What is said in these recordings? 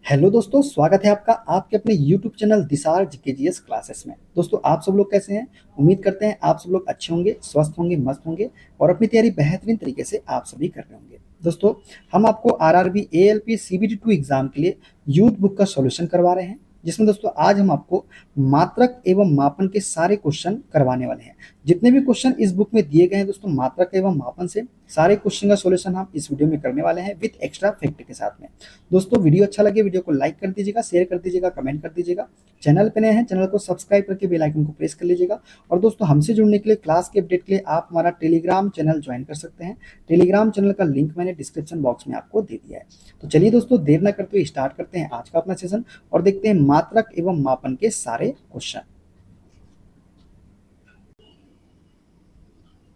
Hello दोस्तों, स्वागत है आपका आपके अपने यूट्यूब चैनल दिसार जीकेजीएस क्लासेस में। दोस्तों, आप सब लोग कैसे हैं? उम्मीद करते हैं आप सब लोग अच्छे होंगे, स्वस्थ होंगे, मस्त होंगे और अपनी तैयारी बेहतरीन तरीके से आप सभी कर रहे होंगे। दोस्तों, हम आपको आरआरबी एएलपी सीबीटी 2 एग्जाम के लिए यूथ बुक का सॉल्यूशन करवा रहे हैं, जिसमें दोस्तों आज हम आपको मात्रक एवं मापन के सारे क्वेश्चन करवाने वाले हैं। जितने भी क्वेश्चन इस बुक में दिए गए हैं दोस्तों, मात्रक एवं मापन से सारे क्वेश्चन का सॉल्यूशन हम इस वीडियो में करने वाले हैं विद एक्स्ट्रा फैक्ट के साथ में। दोस्तों, वीडियो अच्छा लगे वीडियो को लाइक कर दीजिएगा, शेयर कर दीजिएगा, कमेंट कर दीजिएगा। चैनल पे नए हैं चैनल को सब्सक्राइब करके बेल आइकन को प्रेस कर लीजिएगा। और दोस्तों, हमसे जुड़ने के लिए क्लास के अपडेट के लिए आप हमारा टेलीग्राम चैनल ज्वाइन कर सकते हैं। टेलीग्राम चैनल का लिंक मैंने डिस्क्रिप्शन बॉक्स में आपको दे दिया है। तो चलिए दोस्तों, देर ना करते हुए स्टार्ट करते हैं आज का अपना सेशन और देखते हैं मात्रक एवं मापन के सारे क्वेश्चन।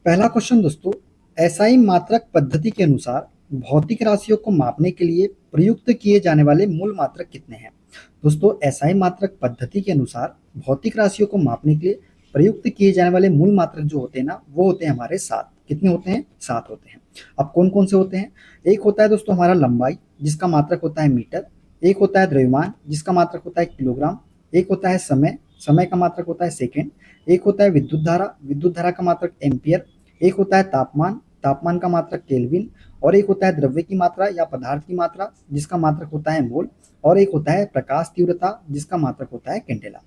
पहला क्वेश्चन दोस्तों, एसआई मात्रक पद्धति के अनुसार भौतिक राशियों को मापने के लिए प्रयुक्त किए जाने वाले मूल मात्रक कितने हैं? दोस्तों, एसआई मात्रक पद्धति के अनुसार भौतिक राशियों को मापने के लिए प्रयुक्त किए जाने वाले मूल मात्रक जो होते हैं ना, वो होते हैं हमारे 7। कितने होते हैं? 7 होते हैं। अब कौन कौन से होते हैं? एक होता है दोस्तों हमारा लंबाई, जिसका मात्रक होता है मीटर। एक होता है द्रव्यमान, जिसका मात्रक होता है किलोग्राम। एक होता है समय, समय का मात्रक होता है सेकेंड। एक होता है विद्युत धारा, विद्युत धारा का मात्रक एम्पियर। एक होता है तापमान, तापमान का मात्रक केल्विन। और एक होता है द्रव्य की मात्रा या पदार्थ की मात्रा, जिसका मात्रक होता है मोल। और एक होता है प्रकाश तीव्रता, जिसका मात्रक होता है कैंडेला।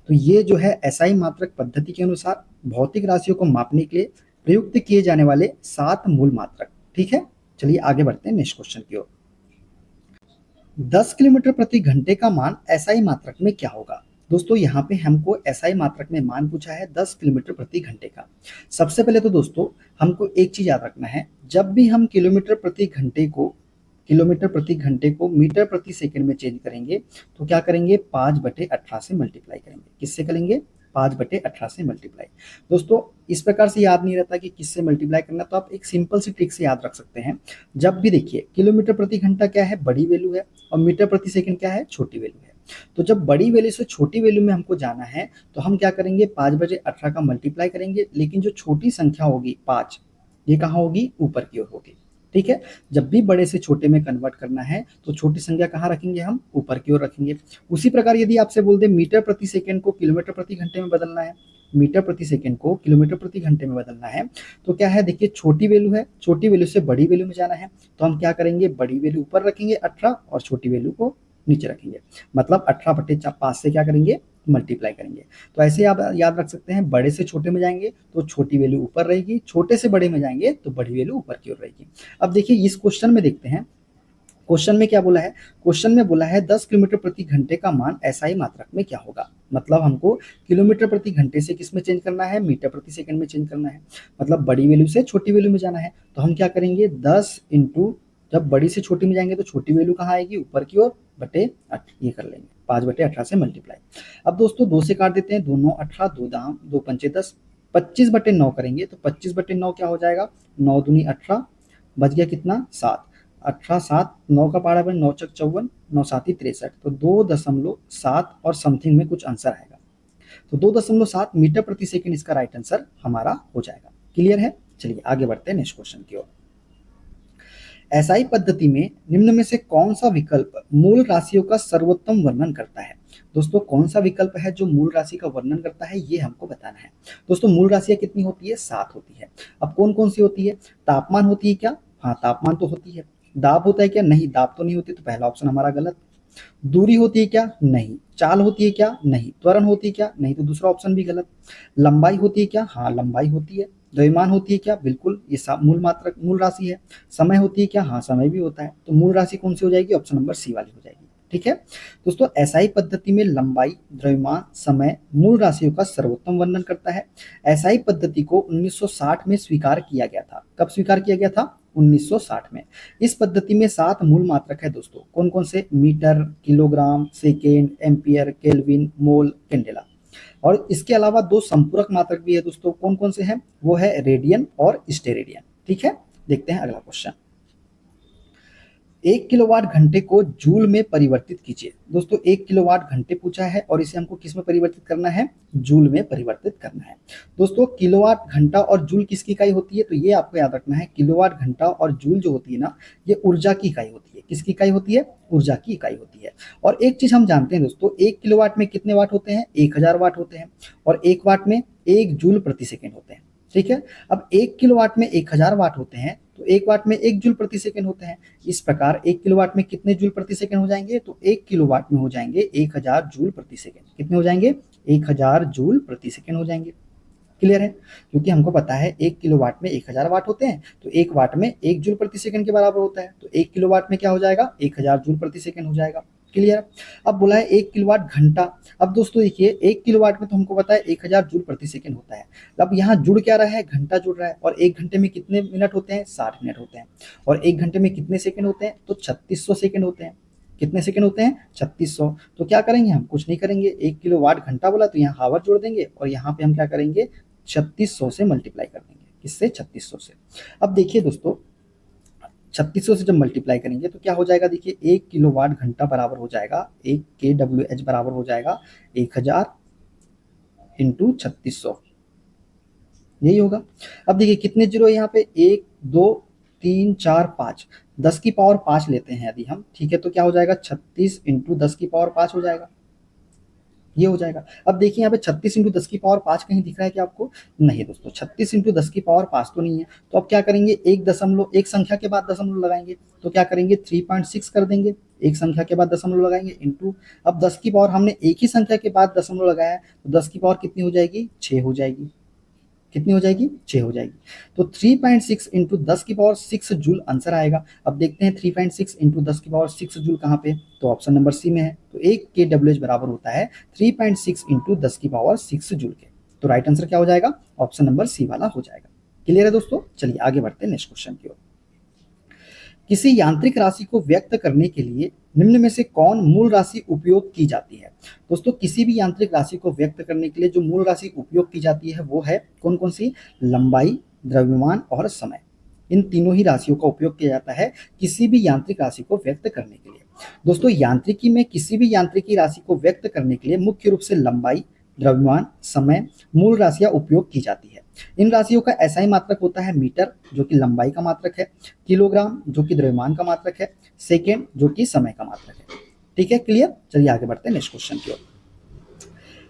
तो ये जो है एसआई मात्रक पद्धति के अनुसार भौतिक राशियों को मापने के लिए प्रयुक्त किए जाने वाले 7 मूल मात्रक। ठीक है, चलिए आगे बढ़ते हैं नेक्स्ट क्वेश्चन की ओर। 10 किलोमीटर प्रति घंटे का मान एसआई मात्रक में क्या होगा? दोस्तों, यहाँ पे हमको एसआई मात्रक में मान पूछा है 10 किलोमीटर प्रति घंटे का। सबसे पहले तो दोस्तों हमको एक चीज याद रखना है, जब भी हम किलोमीटर प्रति घंटे को मीटर प्रति सेकंड में चेंज करेंगे तो क्या करेंगे? 5/18 से मल्टीप्लाई करेंगे। किससे करेंगे? 5/18 से मल्टीप्लाई। दोस्तों, इस प्रकार से याद नहीं रहता कि किससे मल्टीप्लाई करना, तो आप एक सिंपल सी ट्रिक से याद रख सकते हैं। जब भी देखिए, किलोमीटर प्रति घंटा क्या है? बड़ी वैल्यू है, और मीटर प्रति सेकंड क्या है? छोटी वैल्यू है। तो जब बड़ी वैल्यू से छोटी वैल्यू में हमको जाना है तो हम क्या करेंगे? 5/18 का मल्टीप्लाई करेंगे, लेकिन जो छोटी संख्या होगी 5, ये कहाँ होगी? ऊपर की ओर होगी। ठीक है, जब भी बड़े से छोटे में कन्वर्ट करना है तो छोटी संख्या कहाँ रखेंगे? हम ऊपर की ओर रखेंगे। उसी प्रकार यदि आपसे बोल दे मीटर प्रति सेकंड को किलोमीटर प्रति घंटे में बदलना है, मीटर प्रति सेकंड को किलोमीटर प्रति घंटे में बदलना है, तो क्या है? देखिए, छोटी वैल्यू है, छोटी वैल्यू से बड़ी वैल्यू में जाना है, तो हम क्या करेंगे? बड़ी वैल्यू ऊपर रखेंगे 18 और छोटी वैल्यू को नीचे रखेंगे। मतलब 18/5 से क्या करेंगे? मल्टीप्लाई करेंगे। तो ऐसे आप याद रख सकते हैं, बड़े से छोटे में जाएंगे तो छोटी वैल्यू ऊपर रहेगी, छोटे से बड़े में जाएंगे तो बड़ी वैल्यू ऊपर की ओर रहेगी। अब देखिए, इस क्वेश्चन में देखते हैं, क्वेश्चन में क्या बोला है? क्वेश्चन में बोला है 10 किलोमीटर प्रति घंटे का मान एसआई मात्रक में क्या होगा। मतलब हमको किलोमीटर प्रति घंटे से किस में चेंज करना है? मीटर प्रति सेकंड में चेंज करना है। मतलब बड़ी वैल्यू से छोटी वैल्यू में जाना है, तो हम क्या करेंगे? 10 इंटू, जब बड़ी से छोटी में जाएंगे तो छोटी वैल्यू कहाँ आएगी? ऊपर की ओर, बटे 8 ये कर लेंगे, 5/18 से मल्टीप्लाई। अब दोस्तों 2 से काट देते हैं, 2 9 18, 2 दाम 2 पंचे 10, 25/9 करेंगे तो 25/9 क्या हो जाएगा? 9 दूनी 18, बच गया कितना? 7। 18 7, 9 का पारा बन 9 चक 54, 9 7 63, तो 2.7 और समथिंग में कुछ आंसर आएगा। तो 2.7 मीटर प्रति सेकंड इसका राइट आंसर हमारा हो जाएगा। क्लियर है? चलिए आगे बढ़ते हैं नेक्स्ट क्वेश्चन की ओर। एसआई पद्धति में निम्न में से कौन सा विकल्प मूल राशियों का सर्वोत्तम वर्णन करता है? दोस्तों, कौन सा विकल्प है जो मूल राशि का वर्णन करता है, ये हमको बताना है। दोस्तों, मूल राशियां कितनी होती है? 7 होती है। अब कौन कौन सी होती है? तापमान होती है क्या? हाँ, तापमान तो होती है। दाब होता है क्या? नहीं, दाब तो नहीं होती, तो पहला ऑप्शन हमारा गलत। दूरी होती है क्या? नहीं। चाल होती है क्या? नहीं। त्वरण होती है क्या? नहीं, तो दूसरा ऑप्शन भी गलत। लंबाई होती है क्या? हाँ, लंबाई होती है। द्रव्यमान होती है क्या? बिल्कुल, ये मूल मात्रक मूल राशि है। समय होती है क्या? हाँ, समय भी होता है। तो मूल राशि कौन सी हो जाएगी? ऑप्शन नंबर सी वाली हो जाएगी। ठीक है दोस्तों, एसआई पद्धति में लंबाई, द्रव्यमान, समय मूल राशियों का सर्वोत्तम वर्णन करता है। एसआई पद्धति को 1960 में स्वीकार किया गया था। कब स्वीकार किया गया था? 1960 में। इस पद्धति में 7 मूल मात्रक है दोस्तों। कौन कौन से? Metre, kilogram, second, ampere, kelvin, mole, candela. और इसके अलावा 2 संपूरक मात्रक भी है दोस्तों। कौन कौन से हैं? वो है रेडियन और स्टेरेडियन। ठीक है, देखते हैं अगला क्वेश्चन। 1 किलोवाट घंटे को जूल में परिवर्तित कीजिए। दोस्तों 1 किलोवाट घंटे पूछा है और इसे हमको किस में परिवर्तित करना है, जूल में परिवर्तित करना है। दोस्तों किलोवाट घंटा और जूल किसकी इकाई होती है, तो ये आपको याद रखना है, किलोवाट घंटा और जूल जो होती है ना, ये ऊर्जा की इकाई होती है। किसकी इकाई होती है, ऊर्जा की इकाई होती है। और एक चीज हम जानते हैं दोस्तों, 1 किलोवाट में कितने वाट होते हैं, 1000 वाट होते हैं, और 1 वाट में 1 जूल प्रति सेकेंड होते हैं। ठीक है, अब 1 किलोवाट में 1000 वाट होते हैं, तो 1 वाट में 1 जूल प्रति सेकंड होते हैं। इस प्रकार 1 किलोवाट में कितने जूल प्रति सेकंड हो जाएंगे, तो 1 किलोवाट में हो जाएंगे 1000 जूल प्रति सेकंड। कितने हो जाएंगे, 1000 जूल प्रति सेकंड हो जाएंगे। क्लियर है, क्योंकि हमको पता है 1 किलोवाट में 1000 वाट होते हैं, तो 1 वाट में 1 जूल प्रति सेकंड के बराबर होता है, तो 1 किलोवाट में क्या हो जाएगा, 1000 जूल प्रति सेकंड हो जाएगा। क्लियर। अब बोला है 1 किलोवाट घंटा। अब दोस्तों देखिए 1 किलोवाट में तो हमको पता है 1000 जूल प्रति सेकंड होता है। अब यहाँ जुड़ क्या रहा है, घंटा जुड़ रहा है, और 1 घंटे में कितने मिनट होते हैं, 60 मिनट होते हैं, और 1 घंटे में कितने सेकंड होते हैं, तो 3600 सेकंड होते हैं। कितने सेकंड होते हैं, 3600। तो क्या करेंगे, हम कुछ नहीं करेंगे, 1 किलोवाट घंटा बोला तो यहाँ हावर जोड़ देंगे, और यहाँ पे हम क्या करेंगे, 3600 से मल्टीप्लाई कर देंगे। किससे, 3600 से। अब देखिए दोस्तों 3600 से जब मल्टीप्लाई करेंगे तो क्या हो जाएगा, देखिए 1 किलोवाट घंटा बराबर हो जाएगा, 1 kWh बराबर हो जाएगा 1000 इंटू 3600, यही होगा। अब देखिए कितने जीरो है यहाँ पे, 1 2 3 4 5, 10 की पावर 5 लेते हैं यदि हम, ठीक है, तो क्या हो जाएगा, 36 इंटू 10 की पावर 5 हो जाएगा, ये हो जाएगा। अब देखिए यहाँ पे 36 इंटू 10 की पावर 5 कहीं दिख रहा है क्या आपको, नहीं दोस्तों, 36 इंटू 10 की पावर 5 तो नहीं है। तो अब क्या करेंगे, एक संख्या के बाद दशमलव लगाएंगे, तो क्या करेंगे 3.6 कर देंगे, एक संख्या के बाद दशमलव लगाएंगे इंटू, अब 10 की पावर हमने एक ही संख्या के बाद दशमलव लगाया है, तो 10 की पावर कितनी हो जाएगी, 6 हो जाएगी। कितनी हो जाएगी, 6 हो जाएगी। तो 3.6 इंटू 10 की पावर 6 जूल आंसर आएगा। अब देखते हैं 3.6 इंटू 10 की पावर 6 जूल कहाँ पे, तो ऑप्शन नंबर सी में है। तो 1 kWh बराबर होता है 3.6 इंटू 10 की पावर 6 जूल के। तो राइट आंसर क्या हो जाएगा, ऑप्शन नंबर सी वाला हो जाएगा। क्लियर है दोस्तों, चलिए आगे बढ़ते हैं नेक्स्ट क्वेश्चन की ओर। किसी यांत्रिक राशि को व्यक्त करने के लिए निम्न में से कौन मूल राशि उपयोग की जाती है। दोस्तों किसी भी यांत्रिक राशि को व्यक्त करने के लिए जो मूल राशि उपयोग की जाती है वो है कौन कौन सी, लंबाई, द्रव्यमान और समय। इन तीनों ही राशियों का उपयोग किया जाता है किसी भी यांत्रिक राशि को व्यक्त करने के लिए। दोस्तों यांत्रिकी में किसी भी यांत्रिकी राशि को व्यक्त करने के लिए मुख्य रूप से लंबाई, द्रव्यमान, समय, मूल राशियां उपयोग की जाती है। इन राशियों का एसआई मात्रक होता है मीटर, जो कि लंबाई का मात्रक है, किलोग्राम जो कि द्रव्यमान का मात्रक है, सेकेंड जो कि समय का मात्रक है। ठीक है, क्लियर। चलिए आगे बढ़ते हैं नेक्स्ट क्वेश्चन की ओर।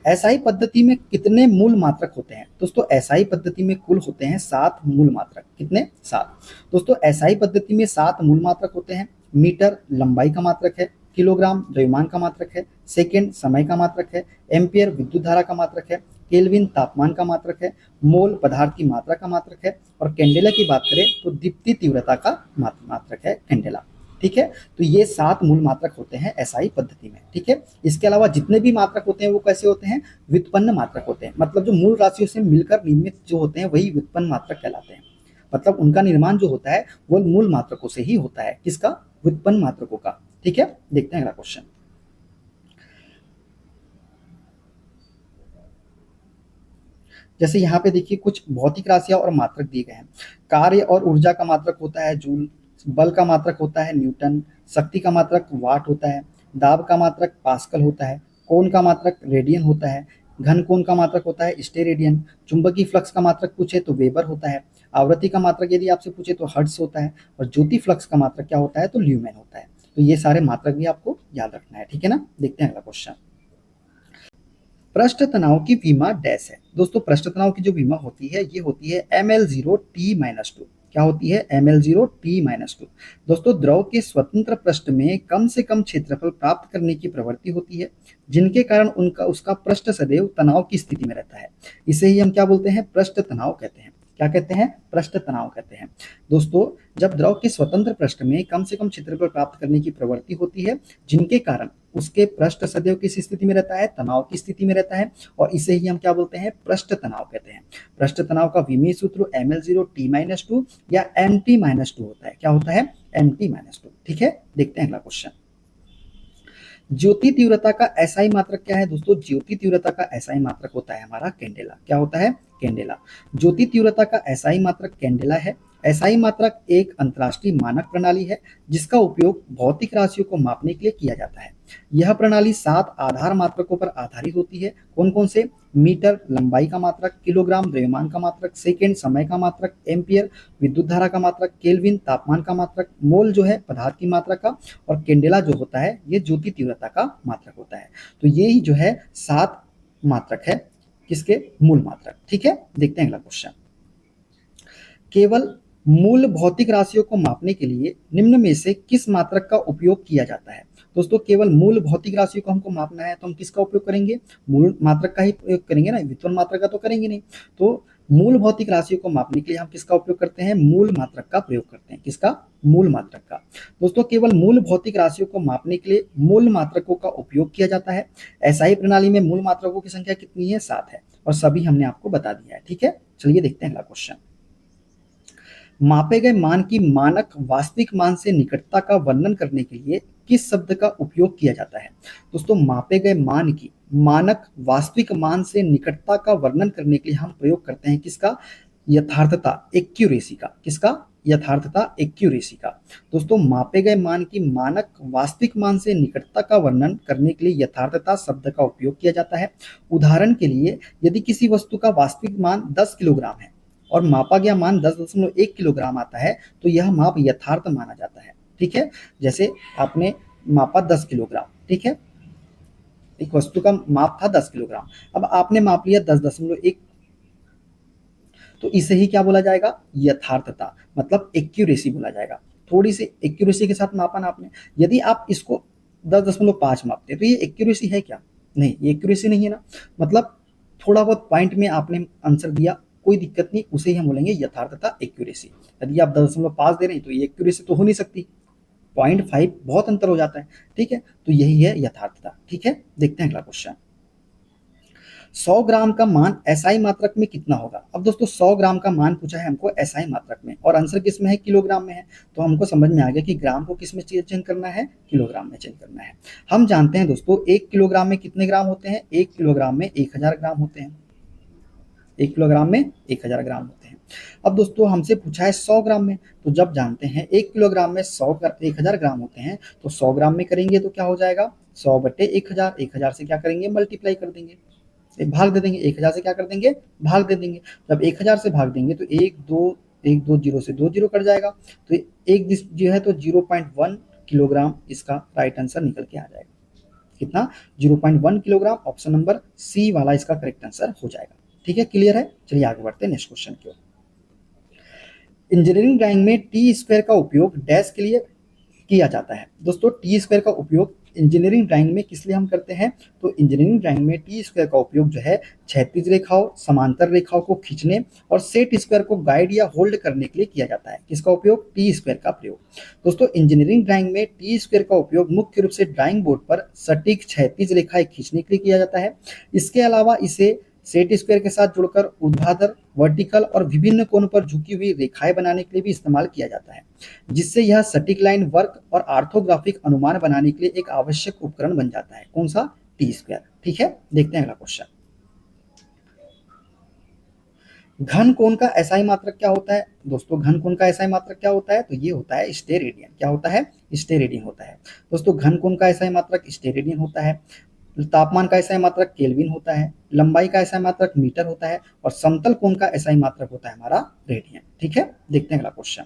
एसआई पद्धति में कितने मूल मात्रक होते हैं। दोस्तों एसआई पद्धति में कुल होते हैं 7 मूल मात्रक। कितने, 7। दोस्तों एसआई पद्धति में 7 मूल मात्रक होते हैं। मीटर लंबाई का मात्रक है, किलोग्राम द्रव्यमान का मात्रक है, सेकेंड समय का मात्रक है, एम्पियर विद्युत धारा का मात्रक है, केल्विन तापमान का मात्रक है, मोल पदार्थ की मात्रा का मात्रक है, और कैंडेला की बात करें तो दीप्ति तीव्रता का मात्रक है कैंडेला। ठीक है, तो ये 7 मूल मात्रक होते हैं एसआई पद्धति में। ठीक है, इसके अलावा जितने भी मात्रक होते हैं वो कैसे होते हैं, व्युत्पन्न मात्रक होते हैं। मतलब जो मूल राशियों से मिलकर निर्मित जो होते हैं वही व्युत्पन्न मात्रक कहलाते हैं। मतलब उनका निर्माण जो होता है वो मूल मात्रकों से ही होता है। किसका, व्युत्पन्न मात्रकों का। ठीक है, देखते हैं अगला क्वेश्चन। जैसे यहाँ पे देखिए कुछ भौतिक राशियां और मात्रक दिए गए हैं। कार्य और ऊर्जा का मात्रक होता है जूल, बल का मात्रक होता है न्यूटन, शक्ति का मात्रक वाट होता है, दाब का मात्रक पास्कल होता है, कोण का मात्रक रेडियन होता है, घन कोण का मात्रक होता है स्टेरेडियन, चुंबकीय फ्लक्स का मात्रक पूछे तो वेबर होता है, आवृत्ति का मात्रक यदि आपसे पूछे तो हर्ट्ज होता है, और ज्योति फ्लक्स का मात्रक क्या होता है, तो ल्यूमेन होता है। तो ये सारे मात्रक भी आपको याद रखना है। ठीक है ना, देखते हैं अगला क्वेश्चन। पृष्ठ तनाव की विमा डैश है। दोस्तों पृष्ठ तनाव की जो विमा होती है ये होती है ML0T-2। क्या होती है, ML0T-2। दोस्तों द्रव के स्वतंत्र पृष्ठ में कम से कम क्षेत्रफल प्राप्त करने की प्रवृत्ति होती है, जिनके कारण उनका उसका पृष्ठ सदैव तनाव की स्थिति में रहता है। इसे ही हम क्या बोलते हैं, पृष्ठ तनाव कहते हैं। क्या कहते हैं, पृष्ठ तनाव कहते हैं। दोस्तों जब द्रव के स्वतंत्र पृष्ठ में कम से कम क्षेत्रफल प्राप्त करने की प्रवृत्ति होती है, जिनके कारण उसके पृष्ठ सदैव किस स्थिति में रहता है, तनाव की स्थिति में रहता है, और इसे ही हम क्या बोलते हैं, पृष्ठ तनाव कहते हैं। पृष्ठ तनाव का विमीय सूत्र ML0T-2 या MT-2 होता है। क्या होता है, MT-2। ठीक है, देखते हैं अगला क्वेश्चन। ज्योति तीव्रता का एसआई मात्रक क्या है। दोस्तों ज्योति तीव्रता का एसआई मात्रक होता है हमारा कैंडेला। क्या होता है, कैंडेला। ज्योति तीव्रता का एसआई मात्रक कैंडेला है, एसआई मात्रक एक अंतर्राष्ट्रीय मानक प्रणाली है जिसका उपयोग भौतिक राशियों को मापने के लिए किया जाता है। यह प्रणाली 7 आधार मात्रकों पर आधारित होती है। कौन कौन से? मीटर लंबाई का मात्रक, किलोग्राम द्रव्यमान का मात्रक, सेकेंड समय का मात्रक, एम्पियर विद्युत धारा का मात्रक, केल्विन तापमान का मात्रक, मोल जो है पदार्थ की मात्रा का, और कैंडेला जो होता है ये ज्योति तीव्रता का मात्रक होता है। तो ये ही जो है 7 मात्रक है किसके? मूल मात्रक। ठीक है, देखते हैं अगला क्वेश्चन। केवल मूल भौतिक राशियों को मापने के लिए निम्न में से किस मात्रक का उपयोग किया जाता है? दोस्तों, केवल मूल भौतिक राशियों को हमको मापना है तो हम किसका उपयोग करेंगे? मूल मात्रक का ही प्रयोग करेंगे ना, व्युत्पन्न मात्रक का तो करेंगे नहीं। तो मूल भौतिक राशियों को मापने के लिए हम किसका उपयोग करते हैं? मूल मात्रक का प्रयोग करते हैं। किसका? मूल मात्रक का। दोस्तों, केवल मूल भौतिक राशियों को मापने के लिए मूल मात्रकों का उपयोग किया जाता है। एसआई प्रणाली में मूल मात्रकों की संख्या कितनी है? 7 है, और सभी हमने आपको बता दिया है। ठीक है, चलिए देखते हैं अगला क्वेश्चन। मापे गए मान की मानक वास्तविक मान से निकटता का वर्णन करने के लिए किस शब्द का उपयोग किया जाता है? दोस्तों, मापे गए मान की मानक वास्तविक मान से निकटता का वर्णन करने के लिए हम प्रयोग करते हैं किसका? यथार्थता, एक्यूरेसी का। किसका? यथार्थता, एक्यूरेसी का। दोस्तों, मापे गए मान की मानक वास्तविक मान से निकटता का वर्णन करने के लिए यथार्थता शब्द का उपयोग किया जाता है। उदाहरण के लिए, यदि किसी वस्तु का वास्तविक मान 10 किलोग्राम है और मापा गया मान 10.1 किलोग्राम आता है तो यह माप यथार्थ माना जाता है। ठीक है, जैसे आपने मापा 10 किलोग्राम, ठीक है, एक वस्तु का माप था 10 किलोग्राम, अब आपने माप लिया 10.1, तो इसे ही क्या बोला जाएगा? यथार्थता, मतलब एक्यूरेसी बोला जाएगा। थोड़ी सी एक्यूरेसी के साथ मापा ना आपने। यदि आप इसको 10.5 मापते तो ये एक्यूरेसी है क्या? नहीं, ये एक्यूरेसी नहीं है ना। मतलब थोड़ा बहुत पॉइंट में आपने आंसर दिया, कोई दिक्कत नहीं, उसे ही हम बोलेंगे यथार्थता, एक्यूरेसी। यदि आप 10.5 दे रहे हैं तो ये एक्यूरेसी तो हो नहीं सकती, 0.5 बहुत अंतर हो जाता है। ठीक है, तो यही है यथार्थता। ठीक है, देखते हैं अगला क्वेश्चन। 100 ग्राम का मान एसआई मात्रक में कितना होगा? अब दोस्तों, 100 ग्राम का मान पूछा है हमको एसआई मात्रक में, और आंसर किस में है? किलोग्राम में है। तो हमको समझ में आ गया कि ग्राम को किस में चेंज करना है? किलोग्राम में चेंज करना है। हम जानते हैं दोस्तों, 1 किलोग्राम में कितने ग्राम होते हैं? 1 किलोग्राम में 1000 ग्राम होते हैं। 1 किलोग्राम में 1000 ग्राम होते हैं। अब दोस्तों, हमसे पूछा है 100 ग्राम में, तो जब जानते हैं 1 किलोग्राम में 1000 ग्राम होते हैं, तो 100 ग्राम में करेंगे तो क्या हो जाएगा? 100 बटे 1000, 1000 से क्या करेंगे? मल्टीप्लाई कर देंगे, भाग दे देंगे। 1000 से क्या कर देंगे? भाग दे देंगे। जब 1000 से भाग देंगे तो एक दो जीरो से 2 जीरो कट जाएगा, तो एक जो है तो 0.1 किलोग्राम इसका राइट आंसर निकल के आ जाएगा। कितना? 0.1 किलोग्राम। ऑप्शन नंबर सी वाला इसका करेक्ट आंसर हो जाएगा। ठीक है, क्लियर है? चलिए आगे बढ़ते हैं नेक्स्ट क्वेश्चन की ओर। इंजीनियरिंग ड्राइंग में टी स्क्वायर का उपयोग डैश के लिए किया जाता है। दोस्तों, टी स्क्वायर का उपयोग इंजीनियरिंग ड्राइंग में किस लिए हम करते हैं? तो इंजीनियरिंग ड्राइंग में टी स्क्वायर का उपयोग जो है क्षैतिज रेखाओं, समांतर रेखाओं को खींचने और सेट स्क्वायर को गाइड या होल्ड करने के लिए किया जाता है। किसका उपयोग? टी स्क्वायर का प्रयोग। दोस्तों, इंजीनियरिंग ड्राइंग में टी स्क्वायर का उपयोग मुख्य रूप से ड्राइंग बोर्ड पर सटीक क्षैतिज रेखाएं खींचने के लिए किया जाता है। इसके अलावा इसे सेट स्क्वायर के साथ जुड़कर ऊर्ध्वाधर, वर्टिकल और विभिन्न कोणों पर झुकी हुई रेखाएं बनाने के लिए भी इस्तेमाल किया जाता है, जिससे यह सटीक लाइन वर्क और ऑर्थोग्राफिक अनुमान बनाने के लिए एक आवश्यक उपकरण बन जाता है। कौन सा? T square. ठीक है, देखते हैं अगला क्वेश्चन। घन कोण का एसआई मात्रक क्या होता है? दोस्तों, घन कोण का एसआई मात्रक क्या होता है? तो ये होता है स्टेरेडियन। क्या होता है? स्टेरेडियन होता है। दोस्तों, घन कोण का एसआई मात्रक स्टेरेडियन होता है। तापमान का एसआई मात्रक केल्विन होता है। लंबाई का एसआई मात्रक मीटर होता है, और समतल कोण का एसआई मात्रक होता है हमारा रेडियन। ठीक है, देखते हैं अगला क्वेश्चन।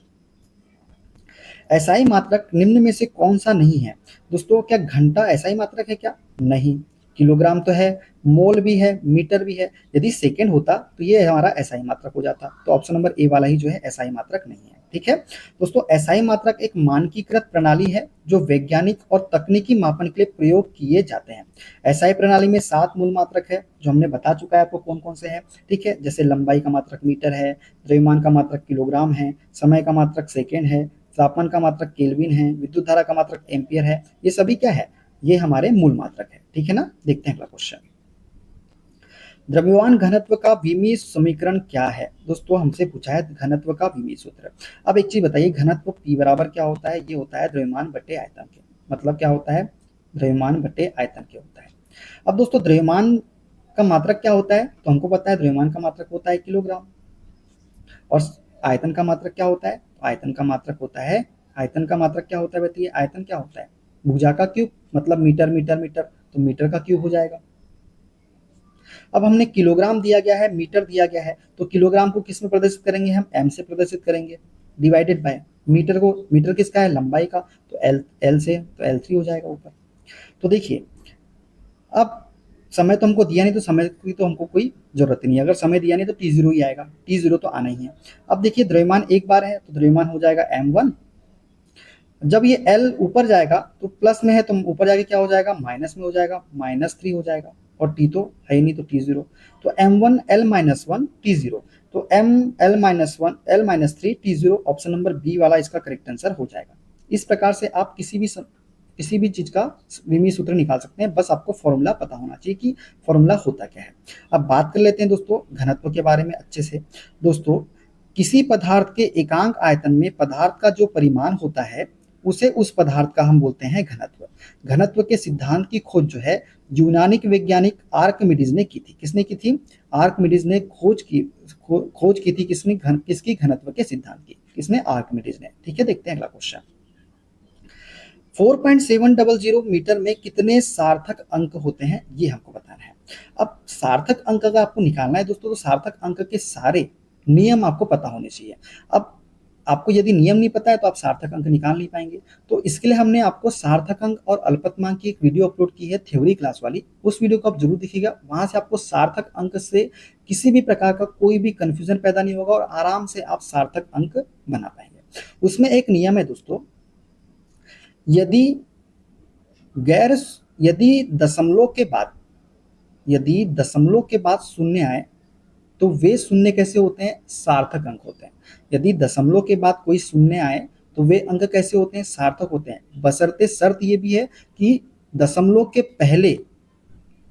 एसआई मात्रक निम्न में से कौन सा नहीं है? दोस्तों, क्या घंटा एसआई मात्रक है क्या? नहीं। किलोग्राम तो है, मोल भी है, मीटर भी है। यदि सेकंड होता तो ये हमारा एसआई मात्रक हो जाता। तो ऑप्शन नंबर ए वाला ही जो है एसआई मात्रक नहीं है। ठीक है दोस्तों, एसआई मात्रक एक मानकीकृत प्रणाली है जो वैज्ञानिक और तकनीकी मापन के लिए प्रयोग किए जाते हैं। एसआई प्रणाली में 7 मूल मात्रक है जो हमने बता चुका है आपको कौन कौन से हैं। ठीक है, जैसे लंबाई का मात्रक मीटर है, द्रव्यमान का मात्रक किलोग्राम है, समय का मात्रक सेकेंड है, तापमान का मात्रक केल्विन है, विद्युत धारा का मात्रक एम्पियर है। ये सभी क्या है? ये हमारे मूल मात्रक है। ठीक है ना, देखते हैं अगला क्वेश्चन। द्रव्यमान घनत्व का विमीय समीकरण क्या है? दोस्तों, हमसे पूछा है घनत्व का विमीय सूत्र। अब एक चीज बताइए, घनत्व P बराबर क्या होता है? ये होता है द्रव्यमान बटे आयतन के। मतलब क्या होता है? द्रव्यमान बटे आयतन के होता है। अब दोस्तों, द्रव्यमान का मात्रक क्या होता है? तो हमको पता है द्रव्यमान का मात्रक होता है किलोग्राम, और आयतन का मात्रक क्या होता है? आयतन का मात्रक होता है, आयतन का मात्रक क्या होता है बताइए? आयतन क्या होता है? भुजा का क्यूब, मतलब मीटर मीटर मीटर, तो मीटर का क्यूब हो जाएगा। अब हमने किलोग्राम दिया गया है, मीटर दिया गया है, तो किलोग्राम को किस में प्रदर्शित करेंगे? हम एम से प्रदर्शित करेंगे, डिवाइडेड बाय मीटर को, मीटर किसका है? लंबाई का, तो एल, एल से तो L3 हो जाएगा ऊपर। तो देखिए अब समय तो हमको दिया नहीं, तो समय की तो हमको कोई जरूरत ही नहीं है। अगर समय दिया नहीं तो T0 ही आएगा, T0 तो आना ही है। अब देखिए द्रव्यमान एक बार है तो द्रव्यमान हो जाएगा m1। जब ये L ऊपर जाएगा तो प्लस में है, तो ऊपर जाके क्या हो जाएगा? माइनस में हो जाएगा, -3 हो जाएगा, और T तो है ही नहीं, तो T0। तो m1 L-1 T0, तो m L-1 L-3 T0, option number B वाला इसका करेक्ट आंसर हो जाएगा। इस प्रकार से आप किसी भी चीज का विमीय सूत्र निकाल सकते हैं, बस आपको फॉर्मूला पता होना चाहिए कि फॉर्मूला होता क्या है। अब बात कर लेते हैं दोस्तों घनत्व के बारे में अच्छे से। दोस्तों किसी पदार्थ के एकांक आयतन में पदार्थ का जो परिमाण होता है उसे उस पदार्थ का हम बोलते हैं घनत्व। घनत्व के सिद्धांत की खोज जो है यूनानी वैज्ञानिक आर्किमिडीज ने की थी। किसने की थी? आर्किमिडीज ने खोज की थी। किसकी? घनत्व के सिद्धांत की। किसने? आर्किमिडीज ने। ठीक है, देखते हैं अगला क्वेश्चन। 4.700 मीटर में कितने सार्थक अंक होते हैं, ये हमको बताना है। अब सार्थक अंक अगर आपको निकालना है दोस्तों, तो सार्थक अंक के सारे नियम आपको पता होने चाहिए। अब आपको यदि नियम नहीं पता है तो आप सार्थक अंक निकाल नहीं पाएंगे। तो इसके लिए हमने आपको सार्थक अंक और अल्पतमांक की एक वीडियो अपलोड की है, थ्योरी क्लास वाली। उस वीडियो को आप जरूर देखिएगा, वहां से आपको सार्थक अंक से किसी भी प्रकार का कोई भी कंफ्यूजन पैदा नहीं होगा और आराम से आप सार्थक अंक बना पाएंगे। उसमें एक नियम है दोस्तों, यदि गैर यदि दशमलव के बाद शून्य आए तो वे शून्य कैसे होते हैं? सार्थक अंक होते हैं। यदि दशमलव के बाद कोई शून्य आए तो वे अंक कैसे होते हैं? सार्थक होते हैं, बशर्ते शर्त ये भी है कि दशमलव के पहले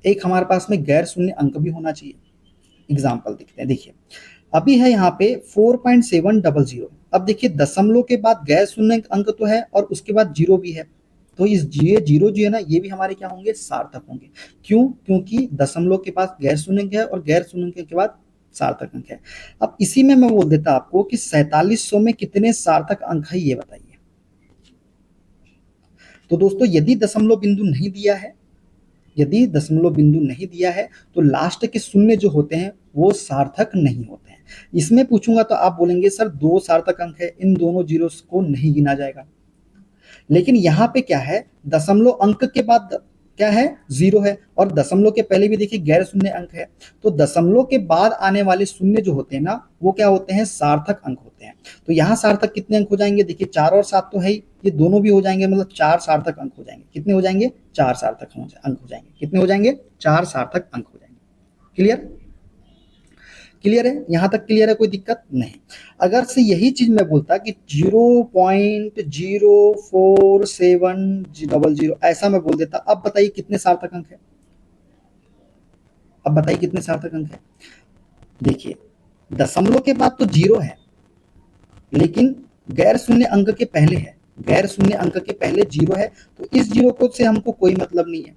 एक हमारे पास में गैर शून्य अंक भी होना चाहिए। एग्जाम्पल देखते हैं। देखिए अभी है यहाँ पे 4.700। अब देखिए दशमलव के बाद गैर शून्य अंक तो है और उसके बाद जीरो भी है, तो इस जीरो जो है ना, ये भी हमारे क्या होंगे? सार्थक होंगे। क्यों? क्योंकि दशमलव के पास गैर शून्य अंक है और गैर शून्य अंक के बाद सार्थक अंक है। अब इसी में मैं बोल देता आपको कि 4700 में कितने सार्थक अंक है, ये बताइए। तो दोस्तों यदि दशमलव बिंदु नहीं दिया है, यदि दशमलव बिंदु नहीं दिया है तो लास्ट के शून्य जो होते हैं वो सार्थक नहीं होते हैं। इसमें पूछूंगा तो आप बोलेंगे सर 2 सार्थक अंक है, इन दोनों जीरो को नहीं गिना जाएगा। लेकिन यहाँ पे क्या है? दशमलव अंक के बाद क्या है? जीरो है, और दशमलव के पहले भी देखिए गैर शून्य अंक है। तो दशमलव के बाद आने वाले शून्य जो होते हैं ना, वो क्या होते हैं? सार्थक अंक होते हैं। तो यहाँ सार्थक कितने अंक हो जाएंगे? देखिए 4 और 7 तो है ही, ये दोनों भी हो जाएंगे, मतलब 4 सार्थक अंक हो जाएंगे। कितने हो जाएंगे? 4 सार्थक अंक हो जाएंगे। कितने हो जाएंगे? 4 सार्थक अंक हो जाएंगे। क्लियर? क्लियर है? यहां तक क्लियर है? कोई दिक्कत नहीं। अगर से यही चीज मैं बोलता कि 0.04700 ऐसा मैं बोल देता, अब बताइए कितने सार्थक अंक है? अब बताइए कितने सार्थक अंक है? देखिए दशमलव के बाद तो जीरो है, लेकिन गैर शून्य अंक के पहले है, गैर शून्य अंक के पहले जीरो है, तो इस जीरो को से हमको कोई मतलब नहीं है।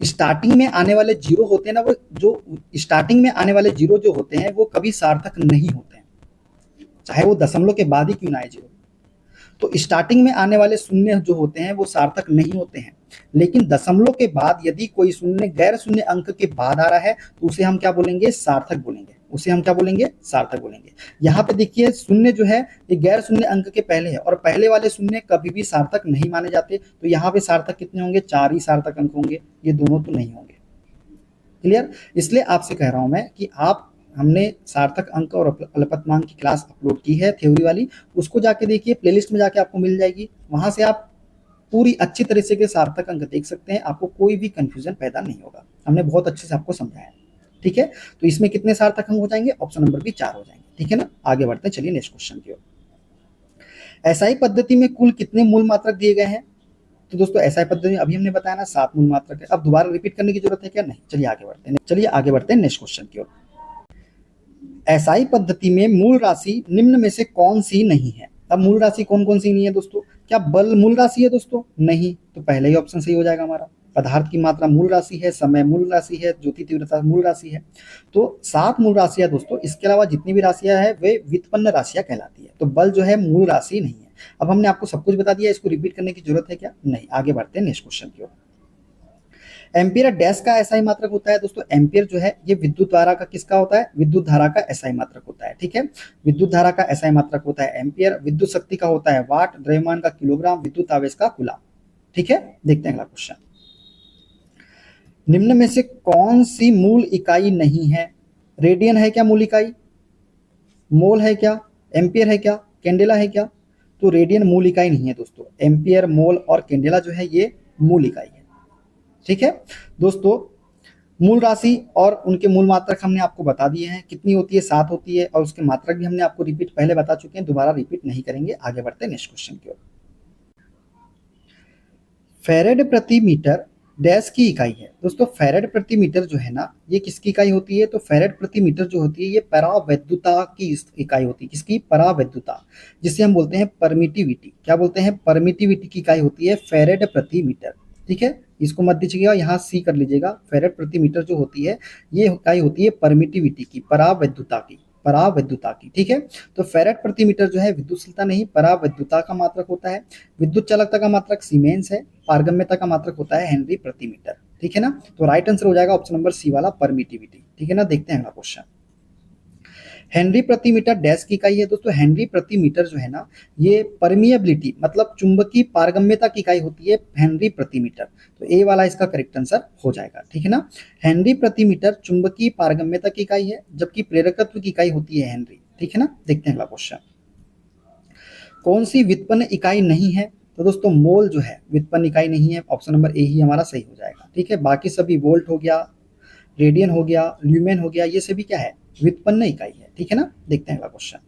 स्टार्टिंग में आने वाले जीरो होते हैं ना, वो जो स्टार्टिंग में आने वाले जीरो जो होते हैं वो कभी सार्थक नहीं होते हैं, चाहे वो दशमलव के बाद ही क्यों ना आए जीरो। तो स्टार्टिंग में आने वाले शून्य जो होते हैं वो सार्थक नहीं होते हैं। लेकिन दशमलव के बाद यदि कोई शून्य गैर शून्य अंक के बाद आ रहा है तो उसे हम क्या बोलेंगे? सार्थक बोलेंगे। उसे हम क्या बोलेंगे? सार्थक बोलेंगे। यहाँ पे देखिए शून्य जो है ये गैर शून्य अंक के पहले है, और पहले वाले शून्य कभी भी सार्थक नहीं माने जाते। तो यहाँ पे सार्थक कितने होंगे? 4 ही सार्थक अंक होंगे, ये दोनों तो नहीं होंगे। क्लियर? इसलिए आपसे कह रहा हूं मैं कि आप हमने सार्थक अंक और अल्पतमांक की क्लास अपलोड की है, थ्योरी वाली, उसको जाके देखिए, प्लेलिस्ट में जाके आपको मिल जाएगी। वहां से आप पूरी अच्छी तरह से के सार्थक अंक देख सकते हैं, आपको कोई भी कंफ्यूजन पैदा नहीं होगा। हमने बहुत अच्छे से आपको समझाया। ठीक है, तो इसमें कितने सार्थक अंक हो जाएंगे? ऑप्शन नंबर भी 4 हो जाएंगे। ठीक है ना, आगे बढ़ते हैं, चलिए नेक्स्ट क्वेश्चन की ओर। एसआई पद्धति में कुल कितने मूल मात्रक दिए गए हैं? तो दोस्तों एसआई पद्धति में अभी हमने बताया ना 7 मूल मात्रक है। अब दोबारा रिपीट करने की जरूरत है क्या? नहीं। चलिए आगे बढ़ते हैं नेक्स्ट क्वेश्चन की ओर। एसआई पद्धति में मूल राशि निम्न में से कौन सी नहीं है? अब मूल राशि कौन कौन सी नहीं है दोस्तों? क्या बल मूल राशि है दोस्तों? नहीं, तो पहले ही ऑप्शन सही हो जाएगा हमारा। पदार्थ की मात्रा मूल राशि है, समय मूल राशि है, ज्योति तीव्रता मूल राशि है। तो 7 मूल राशियां दोस्तों, इसके अलावा जितनी भी राशियां हैं वे व्युत्पन्न राशियां कहलाती है। तो बल जो है मूल राशि नहीं है। अब हमने आपको सब कुछ बता दिया, इसको रिपीट करने की जरूरत है क्या? नहीं। आगे बढ़ते हैं नेक्स्ट क्वेश्चन की ओर। एम्पियर डैश का एसआई मात्रक होता है दोस्तों। एम्पियर जो है ये विद्युत धारा का किसका होता है? विद्युत धारा का एसआई मात्रक होता है। ठीक है, विद्युत धारा का एसआई मात्रक होता है एम्पियर। विद्युत शक्ति का होता है वाट, द्रव्यमान का किलोग्राम, विद्युत आवेश का कूलम। ठीक है, देखते हैं अगला क्वेश्चन। निम्न में से कौन सी मूल इकाई नहीं है? रेडियन है क्या मूल इकाई? मोल है क्या? एम्पियर है क्या? कैंडेला है क्या? तो रेडियन मूल इकाई नहीं है दोस्तों। एम्पियर, मोल और कैंडेला जो है ये मूल इकाई है। ठीक है दोस्तों, मूल राशि और उनके मूल मात्रक हमने आपको बता दिए हैं। कितनी होती है? 7 होती है। और उसके मात्रक भी हमने आपको रिपीट पहले बता चुके हैं, दोबारा रिपीट नहीं करेंगे। आगे बढ़ते हैं नेक्स्ट क्वेश्चन की ओर। फैरेड प्रति मीटर डैश की इकाई है दोस्तों। फैरेड प्रति मीटर जो है ना, ये किसकी इकाई होती है? तो फैरेड प्रति मीटर जो होती है ये परावैद्युता की इकाई होती है। किसकी? परावैद्युता, जिसे हम बोलते हैं परमिटिविटी। क्या बोलते हैं? परमिटिविटी की इकाई होती है फैरेड प्रति मीटर। ठीक है, इसको मत दीजिएगा, यहाँ सी कर लीजिएगा। फैरेड प्रति मीटर जो होती है ये इकाई होती है परमिटिविटी की, परावैद्युता की, परावैद्युता की। ठीक है, तो फैरेड प्रति मीटर जो है विद्युतशीलता नहीं, परावैद्युता का मात्रक होता है। विद्युत चालकता का मात्रक सीमेंस है। पारगम्यता का मात्रक होता है हेनरी प्रति मीटर। ठीक है ना, तो राइट आंसर हो जाएगा ऑप्शन नंबर सी वाला, परमिटिविटी। ठीक है ना, देखते हैं अगला क्वेश्चन। हेनरी प्रति मीटर डैश की इकाई है दोस्तों। हेनरी प्रति मीटर जो है ना, ये परमिएबिलिटी मतलब चुंबकीय पारगम्यता की इकाई होती है हेनरी प्रति मीटर। तो ए वाला इसका करेक्ट आंसर हो जाएगा। ठीक है ना, हेनरी प्रति मीटर चुंबकीय पारगम्यता की इकाई है, जबकि प्रेरकत्व की इकाई होती है हेनरी। ठीक है ना, देखते हैं अगला क्वेश्चन। कौन सी व्युत्पन्न इकाई नहीं है? तो दोस्तों मोल जो है व्युत्पन्न इकाई नहीं है। ऑप्शन नंबर ए ही हमारा सही हो जाएगा। ठीक है, बाकी सभी वोल्ट हो गया, रेडियन हो गया, ल्यूमेन हो गया, ये सभी क्या है? व्युत्पन्न इकाई है। ठीक है ना, देखते हैं अगला क्वेश्चन।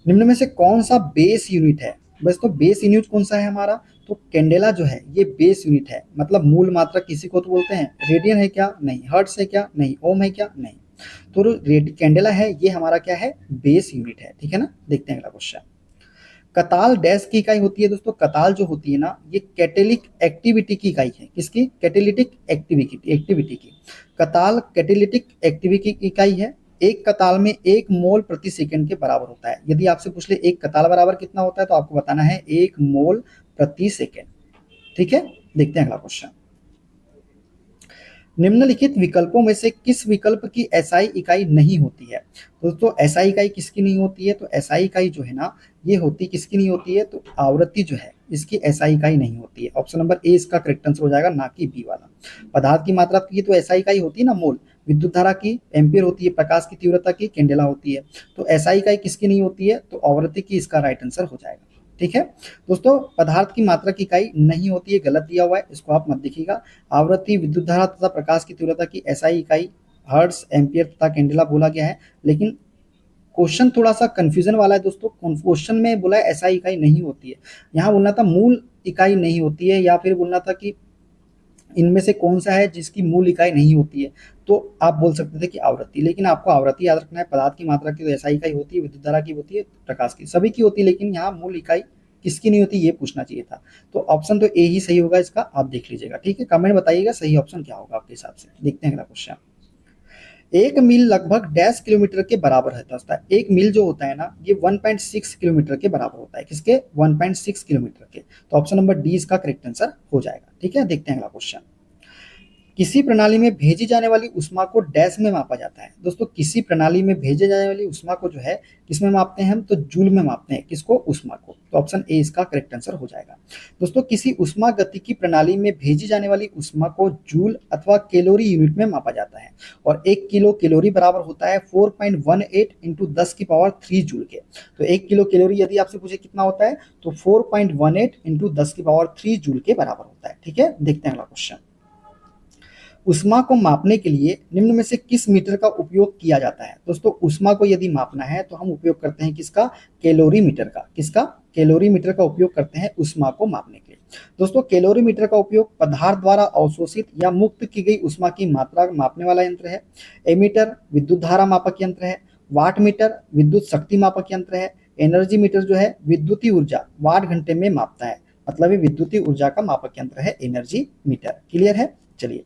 निम्न में से कौन सा बेस यूनिट है? बस तो बेस यूनिट कौन सा है हमारा? तो कैंडेला जो है ये बेस यूनिट है। मतलब मूल मात्रक किसी को तो बोलते हैं। रेडियन है क्या? नहीं। हर्ट्ज है क्या? नहीं। ओम है क्या? नहीं। तो कैंडेला है ये हमारा क्या है? बेस यूनिट है। ठीक है ना, देखते हैं अगला क्वेश्चन। कताल डैश की इकाई होती है दोस्तों। कताल जो होती है ना, ये कैटेलिक एक्टिविटी की इकाई है। किसकी? कैटेलिटिक एक्टिविटी की। कताल कैटेलिटिक एक्टिविटी की इकाई है। एक कताल में 1 मोल प्रति सेकंड के बराबर होता है। यदि आपसे पूछ ले एक कताल बराबर कितना होता है, तो आपको बताना है 1 मोल प्रति सेकंड। ठीक है, देखते हैं अगला क्वेश्चन। निम्नलिखित विकल्पों में से किस विकल्प की एसआई इकाई नहीं होती है? दोस्तों एसआई इकाई किसकी नहीं होती है? तो एसआई इकाई जो है ना, ये होती किसकी नहीं होती है? तो आवृत्ति जो है इसकी एसआई इकाई नहीं होती है। ऑप्शन नंबर ए इसका करेक्ट आंसर हो जाएगा, ना कि बी वाला। पदार्थ की मात्रा की तो एसआई इकाई होती है ना मोल, विद्युत धारा की एम्पियर होती है, प्रकाश की तीव्रता की कैंडेला होती है। तो एसआई इकाई किसकी नहीं होती है? तो आवृत्ति की इसका राइट आंसर हो जाएगा। ठीक है दोस्तों, पदार्थ की मात्रा की इकाई नहीं होती है, गलत दिया हुआ है, इसको आप मत देखिएगा। आवृत्ति, विद्युत धारा तथा प्रकाश की तीव्रता की एसआई इकाई हर्ट्ज, एम्पियर तथा कैंडेला बोला गया है। लेकिन क्वेश्चन थोड़ा सा कंफ्यूजन वाला है दोस्तों। क्वेश्चन में बोला है एसआई इकाई नहीं होती है, यहाँ बोलना था मूल इकाई नहीं होती है, या फिर बोलना था कि इनमें से कौन सा है जिसकी मूल इकाई नहीं होती है। तो आप बोल सकते थे कि आवृत्ति, लेकिन आपको आवृत्ति याद रखना है। पदार्थ की मात्रा की तो एसआई इकाई होती है, विद्युत धारा की होती है, प्रकाश की, सभी की होती है, लेकिन यहाँ मूल इकाई किसकी नहीं होती ये पूछना चाहिए था। तो ऑप्शन तो ए ही सही होगा इसका, आप देख लीजिएगा। ठीक है, कमेंट बताइएगा सही ऑप्शन क्या होगा आपके हिसाब से। देखते हैं अगला क्वेश्चन। 1 मील लगभग डैश किलोमीटर के बराबर होता है। 1 मील जो होता है ना, ये 1.6 किलोमीटर के बराबर होता है। किसके? 1.6 किलोमीटर के। तो ऑप्शन नंबर डी इसका करेक्ट आंसर हो जाएगा। ठीक है, देखते हैं अगला क्वेश्चन। किसी प्रणाली में भेजी जाने वाली ऊष्मा को डैश में मापा जाता है। दोस्तों किसी प्रणाली में भेजे जाने वाली ऊष्मा को जो है किसमें मापते हैं हम? तो जूल में मापते हैं। किसको? ऊष्मा को। तो ऑप्शन ए इसका करेक्ट आंसर हो जाएगा। दोस्तों किसी ऊष्मा गतिकी प्रणाली में भेजी जाने वाली ऊष्मा को जूल अथवा कैलोरी यूनिट में मापा जाता है। और 1 किलो कैलोरी बराबर होता है 4.18 इंटू 10 की पावर 3 जूल के। तो 1 किलो कैलोरी यदि आपसे पूछे कितना होता है, तो 4.18 इंटू 10 की पावर 3 जूल के बराबर होता है। ठीक है, देखते हैं अगला क्वेश्चन। ऊष्मा को मापने के लिए निम्न में से किस मीटर का उपयोग किया जाता है? दोस्तों ऊष्मा को यदि मापना है तो हम उपयोग करते हैं किसका? कैलोरीमीटर का। किसका? कैलोरीमीटर का उपयोग करते हैं ऊष्मा को मापने के लिए। दोस्तों कैलोरीमीटर का उपयोग पदार्थ द्वारा अवशोषित या मुक्त की गई ऊष्मा की मात्रा मापने वाला यंत्र है। एमीटर विद्युत धारा मापक यंत्र है। वाट मीटर विद्युत शक्ति मापक यंत्र है। एनर्जी मीटर जो है विद्युतीय ऊर्जा वाट घंटे में मापता है। मतलब ये विद्युतीय ऊर्जा का मापक यंत्र है एनर्जी मीटर। क्लियर है? चलिए,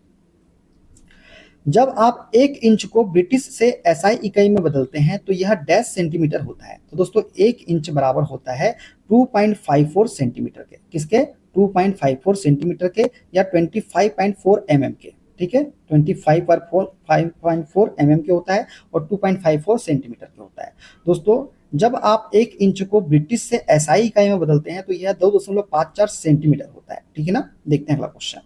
जब आप 1 इंच को ब्रिटिश से एसआई इकाई में बदलते हैं तो यह डैश सेंटीमीटर होता है। तो दोस्तों 1 इंच बराबर होता है 2.54 सेंटीमीटर के। किसके? 2.54 सेंटीमीटर के या 25.4 mm के। ठीक है, 25.4 mm के होता है और 2.54 सेंटीमीटर के होता है। दोस्तों जब आप 1 इंच को ब्रिटिश से एसआई इकाई में बदलते हैं तो यह 2.54 सेंटीमीटर होता है। ठीक है ना? देखते हैं अगला क्वेश्चन।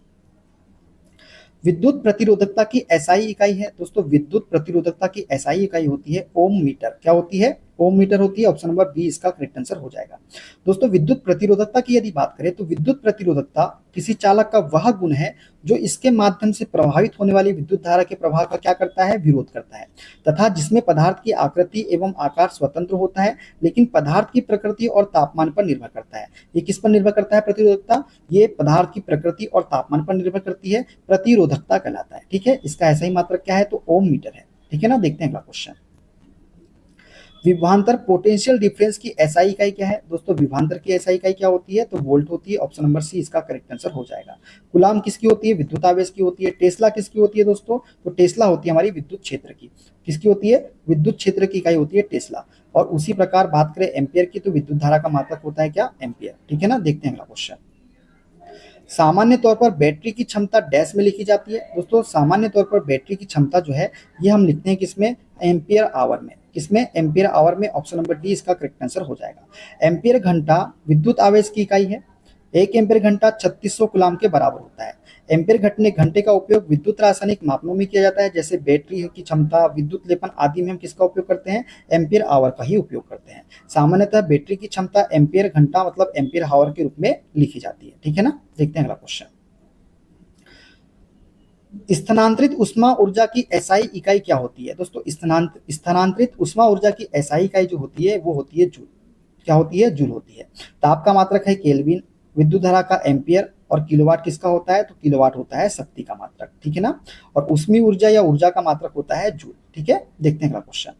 विद्युत प्रतिरोधकता की एसआई इकाई है। दोस्तों विद्युत प्रतिरोधकता की एसआई इकाई होती है ओम मीटर। क्या होती है? ओम मीटर होती है। ऑप्शन नंबर बी इसका करेक्ट आंसर हो जाएगा। दोस्तों विद्युत प्रतिरोधकता की यदि बात करें तो विद्युत प्रतिरोधकता किसी चालक का वह गुण है जो इसके माध्यम से प्रभावित होने वाली विद्युत धारा के प्रवाह का क्या करता है? विरोध करता है, तथा जिसमें पदार्थ की आकृति एवं आकार स्वतंत्र होता है लेकिन पदार्थ की प्रकृति और तापमान पर निर्भर करता है। ये किस पर निर्भर करता है प्रतिरोधकता? ये पदार्थ की प्रकृति और तापमान पर निर्भर करती है, प्रतिरोधकता कहलाता है। ठीक है, इसका ऐसा ही मात्रक क्या है? तो ओम मीटर है। ठीक है ना? देखते हैं अगला क्वेश्चन। विभवांतर पोटेंशियल डिफरेंस की एसआई इकाई क्या है? दोस्तों विभवांतर की एसआई इकाई क्या होती है? तो वोल्ट होती है। ऑप्शन नंबर सी इसका करेक्ट आंसर हो जाएगा। कूलाम किसकी होती है? विद्युत आवेश की होती है। टेस्ला किसकी होती है दोस्तों? तो टेस्ला होती है हमारी विद्युत क्षेत्र की। किसकी होती है? विद्युत क्षेत्र की इकाई होती है टेस्ला। और उसी प्रकार बात करें एम्पियर की तो विद्युत धारा का मात्रक होता है क्या? एम्पियर। ठीक है ना? देखते हैं अगला क्वेश्चन। सामान्य तौर पर बैटरी की क्षमता डैश में लिखी जाती है। दोस्तों सामान्य तौर पर बैटरी की क्षमता जो है ये हम लिखते हैं किसमें? एम्पियर आवर में। किसमें? एम्पियर आवर में। ऑप्शन नंबर डी इसका करेक्ट आंसर हो जाएगा। एम्पियर घंटा विद्युत आवेश की इकाई है। 1 एम्पियर घंटा 3600 कूलाम के बराबर होता है। एम्पियर घंटे का उपयोग विद्युत रासायनिक मापनों में किया जाता है, जैसे बैटरी की क्षमता, विद्युत लेपन आदि में हम किसका उपयोग करते हैं? एम्पियर आवर का ही उपयोग करते हैं। सामान्यतः बैटरी की क्षमता एम्पियर घंटा मतलब एम्पियर आवर के रूप में लिखी जाती है। ठीक है ना? देखते हैं अगला क्वेश्चन। स्थानांतरित उष्मा ऊर्जा की एसआई इकाई क्या होती है? दोस्तों स्थानांतरित उष्मा ऊर्जा की एसआई इकाई जो होती है वो होती है जूल। क्या होती है? जूल होती है। ताप का मात्रक है केल्विन, विद्युत धारा का एम्पियर और किलोवाट किसका होता है? तो किलोवाट होता है शक्ति का मात्रक। ठीक है ना? और उष्मी ऊर्जा या ऊर्जा का मात्रक होता है जूल। ठीक है, देखते हैं अगला क्वेश्चन।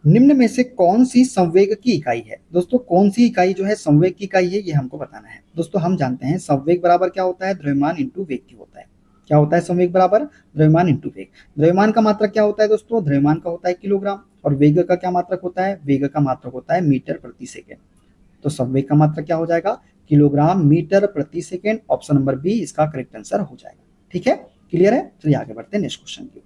निम्न में से कौन सी संवेग की इकाई है? दोस्तों कौन सी इकाई जो है संवेग की इकाई है ये हमको बताना है। दोस्तों हम जानते हैं संवेग बराबर क्या होता है? द्रव्यमान इंटू वेग की होता है। क्या होता है संवेग बराबर? द्रव्यमान इंटू वेग। द्रव्यमान का मात्रक क्या होता है दोस्तों? द्रव्यमान का होता है किलोग्राम। और वेग का क्या मात्रक होता है? वेग का मात्रक होता है मीटर प्रति सेकेंड। तो संवेग का मात्रक क्या हो जाएगा? किलोग्राम मीटर प्रति सेकेंड। ऑप्शन नंबर बी इसका करेक्ट आंसर हो जाएगा। ठीक है, क्लियर है? चलिए आगे बढ़ते हैं नेक्स्ट क्वेश्चन की।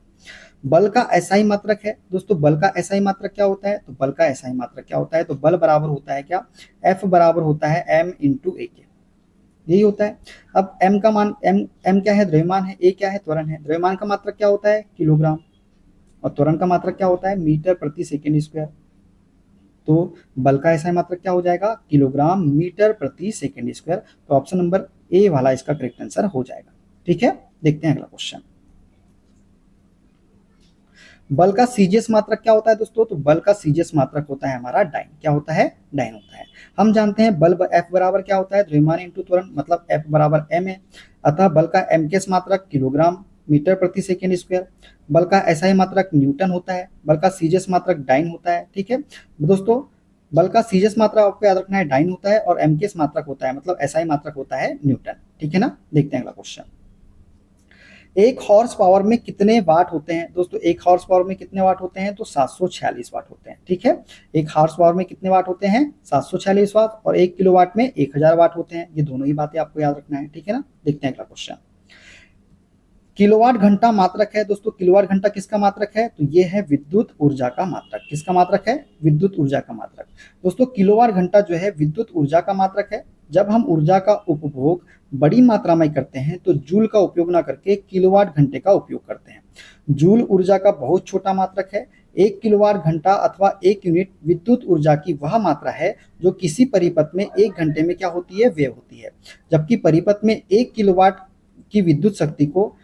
बल का एसआई मात्रक है। दोस्तों बल का एसआई मात्रक क्या होता है? तो बल का एसआई मात्रक क्या होता है? तो बल बराबर होता है क्या? एफ बराबर होता है एम इंटू ए के। यही होता है। अब एम का मान एम क्या है? द्रव्यमान है। ए क्या है? त्वरण है। द्रव्यमान का मात्रक क्या होता है? किलोग्राम। और त्वरण का मात्रक क्या होता है? मीटर प्रति सेकेंड स्क्वायर। तो बल का एसआई मात्रक क्या हो जाएगा? किलोग्राम मीटर प्रति सेकेंड स्क्वायर। तो ऑप्शन नंबर ए वाला इसका करेक्ट आंसर हो जाएगा। ठीक है, देखते हैं अगला क्वेश्चन। बल का सीजीएस मात्रक क्या होता है दोस्तों? तो बल का सीजीएस मात्रक होता है हमारा डाइन। क्या होता है? डाइन होता है। हम जानते हैं बल एफ बराबर क्या होता है? द्रव्यमान इंटू त्वरण मतलब एफ बराबर एम है। अतः बल का एम के मात्रक किलोग्राम मीटर प्रति सेकेंड स्क्वायर। बल का एसआई मात्रक न्यूटन होता है। बल का सीजीएस मात्रक डाइन होता है। ठीक है दोस्तों, बल का सीजीएस मात्रक आपको याद रखना है डाइन होता है और एम के मात्रक होता है मतलब एसआई मात्रक होता है न्यूटन। ठीक है ना? देखते हैं अगला क्वेश्चन। एक हॉर्स पावर में कितने वाट होते हैं? दोस्तों एक हॉर्स पावर में कितने वाट होते हैं? तो 746 वाट होते हैं। ठीक है, एक हॉर्स पावर में कितने वाट होते हैं? 746 वाट। और 1 किलोवाट में 1000 वाट होते हैं। ये दोनों ही बातें आपको याद रखना है। ठीक है ना? देखते हैं अगला क्वेश्चन। किलोवाट घंटा मात्रक है। दोस्तों किलोवाट घंटा किसका मात्रक है? तो ये है विद्युत ऊर्जा का मात्रक। किसका मात्रक है? विद्युत ऊर्जा का मात्रक। दोस्तों किलोवाट घंटा जो है विद्युत ऊर्जा का मात्रक है। जब हम ऊर्जा का उपभोग बड़ी मात्रा में करते हैं तो जूल का उपयोग ना करके किलोवाट घंटे का उपयोग करते हैं। जूल ऊर्जा का बहुत छोटा मात्रक है। 1 किलोवाट घंटा अथवा 1 यूनिट विद्युत ऊर्जा की वह मात्रा है जो किसी परिपथ में 1 घंटे में क्या होती है? व्यय होती है। जबकि परिपथ में 1 किलोवाट की विद्युत शक्ति को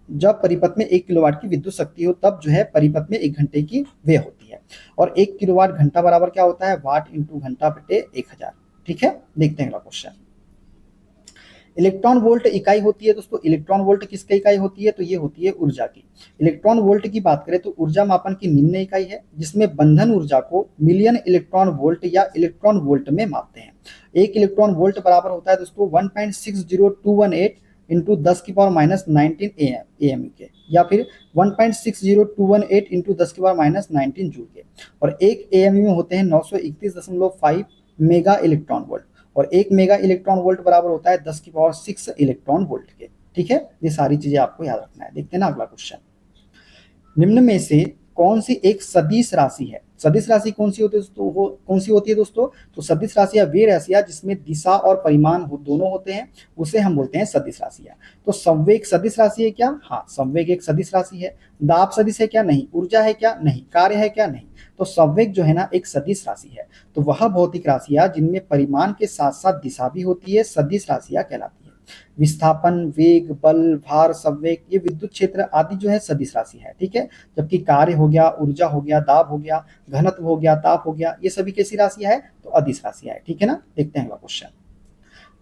जब परिपथ में 1 किलोवाट की विद्युत शक्ति हो तब जो है परिपथ में 1 घंटे की व्यय होती है। और 1 किलोवाट घंटा बराबर क्या होता है? वाट इंटू घंटा बटे 1000। ठीक है, देखते हैं अगला क्वेश्चन। इलेक्ट्रॉन वोल्ट इकाई होती है दोस्तों, इलेक्ट्रॉन वोल्ट किसकी इकाई होती है, तो ये होती है ऊर्जा की। इलेक्ट्रॉन वोल्ट की बात करें तो ऊर्जा मापन की निम्न इकाई है, जिसमें बंधन ऊर्जा को मिलियन इलेक्ट्रॉन वोल्ट या इलेक्ट्रॉन वोल्ट में मापते हैं। एक इलेक्ट्रॉन वोल्ट बराबर होता है दोस्तों 1.60218 इंटू 10⁻19 एम के, या फिर 1.60218 इंटू 10⁻19 जूल के। और एक एएमयू में होते हैं 931.5 मेगा इलेक्ट्रॉन वोल्ट, और एक मेगा इलेक्ट्रॉन वोल्ट बराबर होता है 10⁻6 इलेक्ट्रॉन वोल्ट के। ठीक है, ये सारी चीजें आपको याद रखना है। देखते हैं ना अगला क्वेश्चन। निम्न में से कौन सी एक सदिश राशि है? सदिश राशि कौन सी होती है दोस्तों? वो कौन सी होती है दोस्तों? तो सदिश राशियां वे राशियां जिसमें दिशा और परिमाण दोनों होते हैं, उसे हम बोलते हैं सदिश राशियां। तो संवेग सदिश राशि है क्या? हाँ, संवेग एक सदिश राशि है। दाब सदिश है क्या? नहीं। ऊर्जा है क्या? नहीं। कार्य है क्या? नहीं। तो संवेग जो है ना एक सदिश राशि है। तो वह भौतिक राशियां जिनमें परिमाण के साथ साथ दिशा भी होती है, सदिश राशियां कहलाती है। विस्थापन, वेग, बल, भार, संवेग, ये विद्युत क्षेत्र आदि जो है सदिश राशि है। ठीक है, जबकि कार्य हो गया, ऊर्जा हो गया, दाब हो गया, घनत्व हो गया, ताप हो गया, ये सभी कैसी राशियां है? तो अदिश राशियां है। ठीक है ना, देखते हैं अगला क्वेश्चन।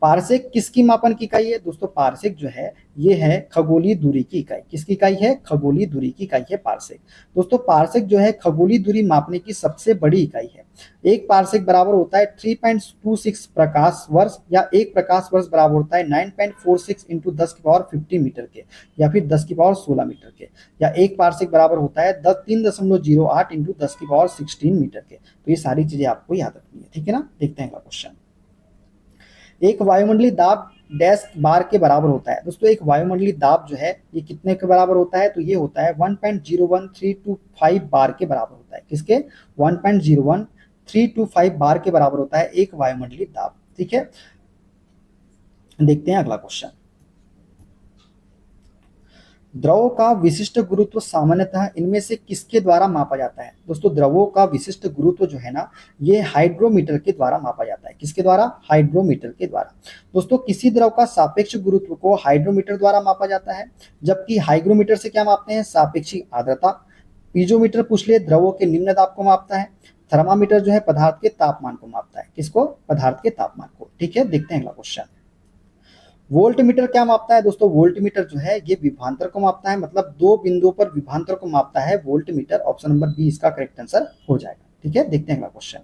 पारसेक किसकी मापन की इकाई है? दोस्तों पारसेक जो है ये है खगोलीय दूरी की इकाई। किसकी इकाई है? खगोलीय दूरी की इकाई है पारसेक। दोस्तों पारसेक जो है खगोलीय दूरी मापने की सबसे बड़ी इकाई है। एक पारसेक बराबर होता है 3.26 प्रकाश वर्ष, या एक प्रकाश वर्ष बराबर होता है 9.46 इंटू 10⁻50 मीटर के, या फिर 10⁻16 मीटर के, या एक पारसेक बराबर होता है 3.08 इंटू 10⁻16 मीटर के। तो ये सारी चीजें आपको याद रखनी है। ठीक है ना, देखते हैं अगला क्वेश्चन। एक वायुमंडलीय दाब डैश बार के बराबर होता है। दोस्तों एक वायुमंडलीय दाब जो है ये कितने के बराबर होता है? तो ये होता है 1.01325 बार के बराबर होता है। किसके? 1.01325 बार के बराबर होता है एक वायुमंडलीय दाब। ठीक है, देखते हैं अगला क्वेश्चन। द्रवों का विशिष्ट गुरुत्व सामान्यतः इनमें से किसके द्वारा मापा जाता है? दोस्तों द्रवों का विशिष्ट गुरुत्व जो है ना ये हाइड्रोमीटर के द्वारा मापा जाता है। किसके द्वारा? हाइड्रोमीटर के द्वारा। दोस्तों किसी द्रव का सापेक्ष गुरुत्व को हाइड्रोमीटर द्वारा मापा जाता है, जबकि हाइग्रोमीटर से क्या मापते हैं? सापेक्षिक आर्द्रता। पीजोमीटर पूछलिए द्रवों के निम्न दाब को मापता है। थर्मामीटर जो है पदार्थ के तापमान को मापता है। किसको? पदार्थ के तापमान को। ठीक है, देखते हैं अगला क्वेश्चन। वोल्टमीटर क्या मापता है? दोस्तों वोल्टमीटर जो है ये विभवांतर को मापता है, मतलब दो बिंदुओं पर विभवांतर को मापता है वोल्टमीटर। ऑप्शन नंबर बी इसका करेक्ट आंसर हो जाएगा। ठीक है, देखते हैं अगला क्वेश्चन।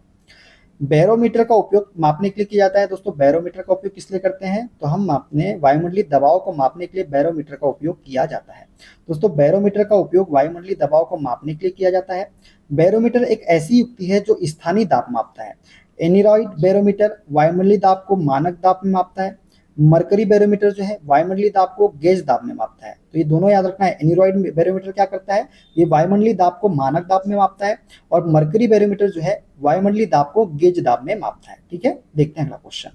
बैरोमीटर का उपयोग मापने के लिए किया जाता है। दोस्तों बैरोमीटर का उपयोग किस लिए करते हैं? तो हम मापने वायुमंडलीय दबाव को मापने के लिए बैरोमीटर का उपयोग किया जाता है। दोस्तों बैरोमीटर का उपयोग वायुमंडलीय दबाव को मापने के लिए किया जाता है। बैरोमीटर एक ऐसी युक्ति है जो स्थानीय दाब मापता है। एनीरॉइड बैरोमीटर वायुमंडलीय दाब को मानक दाब में मापता है। मरकरी बैरोमीटर जो है वायुमंडलीय दाब को गेज दाब में मापता है। तो ये दोनों याद रखना है। एनीरॉइड बैरोमीटर क्या करता है? ये वायुमंडलीय दाब को मानक दाब में मापता है, और मरकरी बैरोमीटर जो है वायुमंडलीय दाब को गेज दाब में मापता है। ठीक है, देखते हैं अगला क्वेश्चन।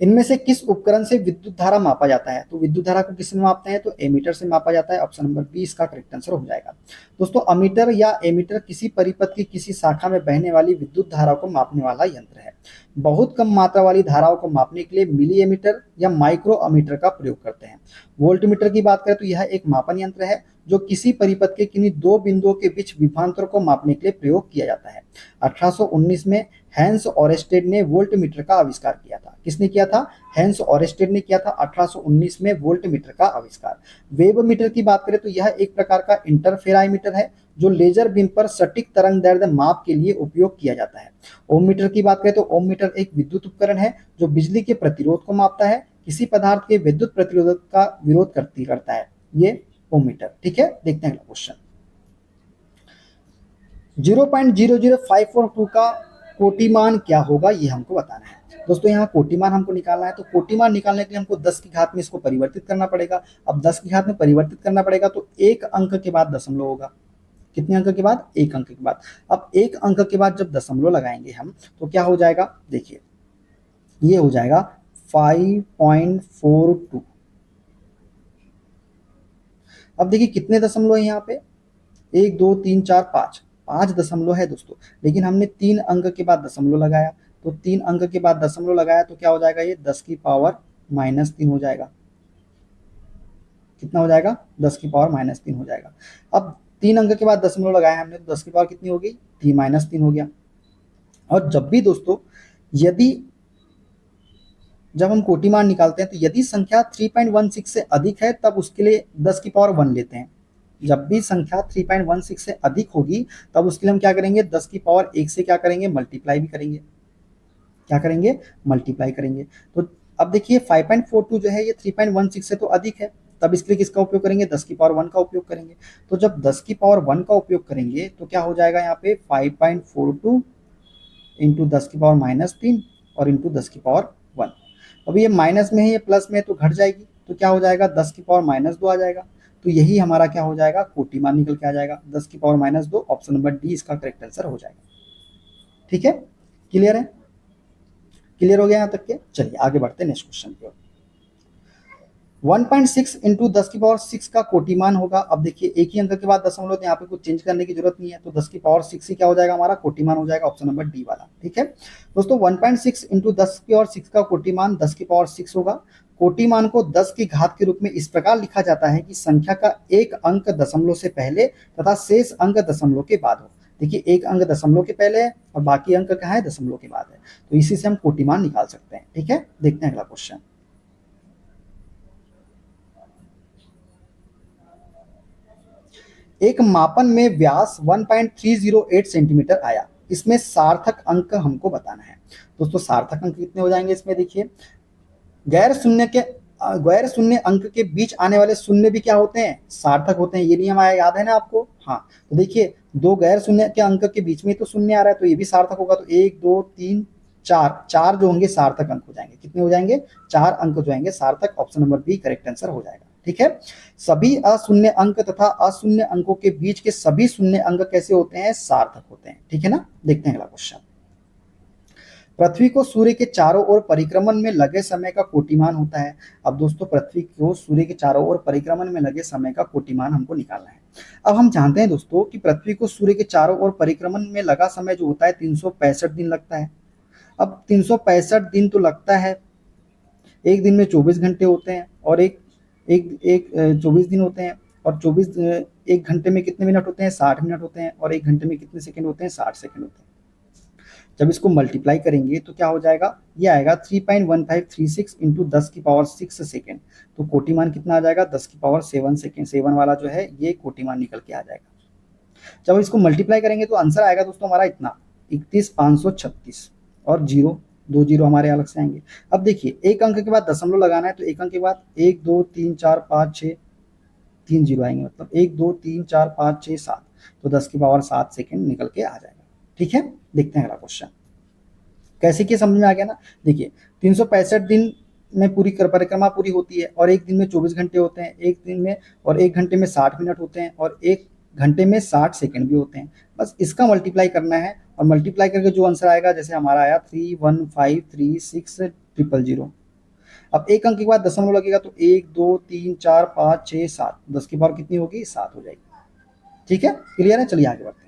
इनमें से किस उपकरण से विद्युत धारा मापा जाता है? तो विद्युत धारा को किसमें मापते हैं? तो एमीटर से मापा जाता है। ऑप्शन नंबर बी इसका करेक्ट आंसर हो जाएगा। दोस्तों अमीटर या एमीटर किसी परिपथ की किसी शाखा में बहने वाली विद्युत धारा को मापने वाला यंत्र है। बहुत कम मात्रा वाली धाराओं को मापने के लिए मिली एमीटर या माइक्रो अमीटर का प्रयोग करते हैं। वोल्टमीटर की बात करें तो यह एक मापन यंत्र है जो किसी परिपथ के किन्हीं दो बिंदुओं के बीच विभवांतर को मापने के लिए प्रयोग किया जाता है। 1819 में हैंस ऑरेस्टेड ने वोल्टमीटर का आविष्कार किया था। किसने किया था? हैंस ऑरेस्टेड ने किया था 1819 में वोल्टमीटर का आविष्कार। वेवमीटर की बात करें तो यह एक प्रकार का इंटरफेराईमीटर है जो लेजर बीम पर सटीक तरंग दैर्ध्य माप के लिए उपयोग किया जाता है। ओम मीटर की बात करें तो ओम मीटर एक विद्युत उपकरण है जो बिजली के प्रतिरोध को मापता है। किसी पदार्थ के विद्युत प्रतिरोध का विरोध करता है ये ओम मीटर। ठीक है, देखते हैं अगला क्वेश्चन। 0.00542 का कोटिमान क्या होगा ये हमको बताना है। दोस्तों यहाँ कोटिमान हमको निकालना है, तो कोटिमान निकालने के लिए हमको 10 की घात में इसको परिवर्तित करना पड़ेगा। अब 10 की घात में परिवर्तित करना पड़ेगा तो एक अंक के बाद दशमलव होगा। कितने अंक के बाद? एक अंक के बाद। अब एक अंक के बाद जब दशमलव लगाएंगे हम तो क्या हो जाएगा? देखिए ये हो जाएगा 5.42। अब देखिए कितने दशमलव है यहाँ पे? 1 2 3 4 5, 5 दशमलव है दोस्तों, लेकिन हमने 3 अंक के बाद दशमलव लगाया, तो 3 अंक के बाद दशमलव लगाया तो क्या हो जाएगा? ये 10 की पावर -3 हो जाएगा। कितना हो जाएगा? 10 की पावर -3 हो जाएगा। अब 3 अंक के बाद दशमलव लगाया हमने तो 10 की पावर कितनी हो गई? -3 हो गया। और जब भी दोस्तों यदि जब हम कोटि मान निकालते हैं तो यदि संख्या 3.16 से अधिक है तब उसके लिए 10 की पावर 1 लेते हैं। जब भी संख्या 3.16 से अधिक होगी तब उसके लिए हम क्या करेंगे, 10 की पावर 1 से क्या करेंगे, मल्टीप्लाई भी करेंगे। क्या करेंगे, मल्टीप्लाई करेंगे। तो अब देखिए 5.42 जो है ये 3.16 से तो अधिक है, तब इसके लिए किसका उपयोग करेंगे, 10 की पावर 1 का उपयोग करेंगे। तो जब 10 की पावर 1 का उपयोग करेंगे तो क्या हो जाएगा, यहाँ पे 5.42 इंटू 10 की पावर -3 और इंटू 10 की पावर 1। अभी ये माइनस में है, ये प्लस में है तो घट जाएगी, तो क्या हो जाएगा, 10 की पावर -2 आ जाएगा। तो यही हमारा क्या हो जाएगा, कोटि मान निकल के आ जाएगा, 10 की पावर -2, ऑप्शन नंबर डी इसका करेक्ट आंसर हो जाएगा। ठीक है, क्लियर है, क्लियर हो गया यहाँ तक के। चलिए आगे बढ़ते हैं नेक्स्ट क्वेश्चन की ओर। 1.6 इंटू 10 की पावर 6 का कोटिमान होगा। अब देखिए एक ही अंक के बाद दशमलव, तो यहाँ पे कुछ चेंज करने की जरूरत नहीं है, तो 10 की पावर 6 ही क्या हो जाएगा, हमारा कोटिमान हो जाएगा, ऑप्शन नंबर डी वाला। ठीक है दोस्तों, 1.6 इंटू 10 की पावर 6 का कोटिमान 10 की पावर 6 होगा। कोटिमान को 10 की घात के रूप में इस प्रकार लिखा जाता है कि संख्या का एक अंक दशमलव से पहले तथा शेष अंक दशमलव के बाद हो। देखिए एक अंक दशमलव के पहले है और बाकी अंक कहाँ है, दशमलव के बाद है, तो इसी से हम कोटिमान निकाल सकते हैं। ठीक है, देखते हैं अगला क्वेश्चन। एक मापन में व्यास 1.308 सेंटीमीटर आया, इसमें सार्थक अंक हमको बताना है। दोस्तों सार्थक अंक कितने हो जाएंगे इसमें, देखिए गैर शून्य अंक के बीच आने वाले शून्य भी क्या होते हैं, सार्थक होते हैं। ये नियम आया, याद है ना आपको। हाँ तो देखिए दो गैर शून्य के अंक के बीच में तो शून्य आ रहा है, तो ये भी सार्थक होगा। तो 1 2 3 4, चार जो होंगे सार्थक अंक हो जाएंगे। कितने हो जाएंगे, 4 अंक जो आएंगे सार्थक, option number B correct answer हो जाएगा। ठीक है, सभी अशून्य अंक तथा अशून्य अंकों के बीच के सभी शून्य अंक कैसे होते हैं, सार्थक होते हैं। ठीक है ना, देखते हैं अगला क्वेश्चन। पृथ्वी को सूर्य के चारों ओर परिक्रमण में लगे समय का कोटिमान होता है। अब दोस्तों पृथ्वी को सूर्य के चारों ओर परिक्रमण में लगे समय का कोटिमान हमको निकालना है। अब हम जानते हैं दोस्तों कि पृथ्वी को सूर्य के चारों ओर परिक्रमण में लगा समय जो होता है 365 दिन लगता है। अब 365 दिन तो लगता है, एक दिन में 24 घंटे होते हैं और एक एक एक 24 दिन होते हैं, और 24 एक घंटे में कितने मिनट होते हैं, 60 मिनट होते हैं, और एक घंटे में कितने सेकंड होते हैं, 60 सेकंड होते हैं। जब इसको मल्टीप्लाई करेंगे तो क्या हो जाएगा, ये आएगा 3.1536 इंटू 10 की पावर 6 सेकेंड। तो कोटिमान कितना आ जाएगा, 10 की पावर 7 सेकेंड, 7 वाला जो है ये कोटिमान निकल के आ जाएगा। जब इसको मल्टीप्लाई करेंगे तो आंसर आएगा दोस्तों हमारा इतना 31,536, और जीरो, दो जीरो हमारे अलग से आएंगे। अब देखिए एक अंक के बाद दशमलव लगाना है, तो एक अंक के बाद 1 2 3 4 5 6, 3 जीरो आएंगे, मतलब 1 2 3 4 5 6 7, तो 10 की पावर 7 सेकेंड निकल के आ जाएगा। ठीक है, देखते हैं अगला क्वेश्चन। कैसे किया, समझ में आ गया ना। देखिए 365 दिन में पूरी परिक्रमा पूरी होती है, और एक दिन में 24 घंटे होते हैं, एक दिन में और एक घंटे में 60 मिनट होते हैं, और एक घंटे में 60 सेकंड भी होते हैं। बस इसका मल्टीप्लाई करना है, और मल्टीप्लाई करके जो आंसर आएगा, जैसे हमारा आया 31536,000। अब एक अंक के बाद दशमलव लगेगा, तो 1 2 3 4 5 6 7, 10 की पावर कितनी होगी, 7 हो जाएगी। ठीक है, क्लियर है, चलिए आगे बढ़ते हैं।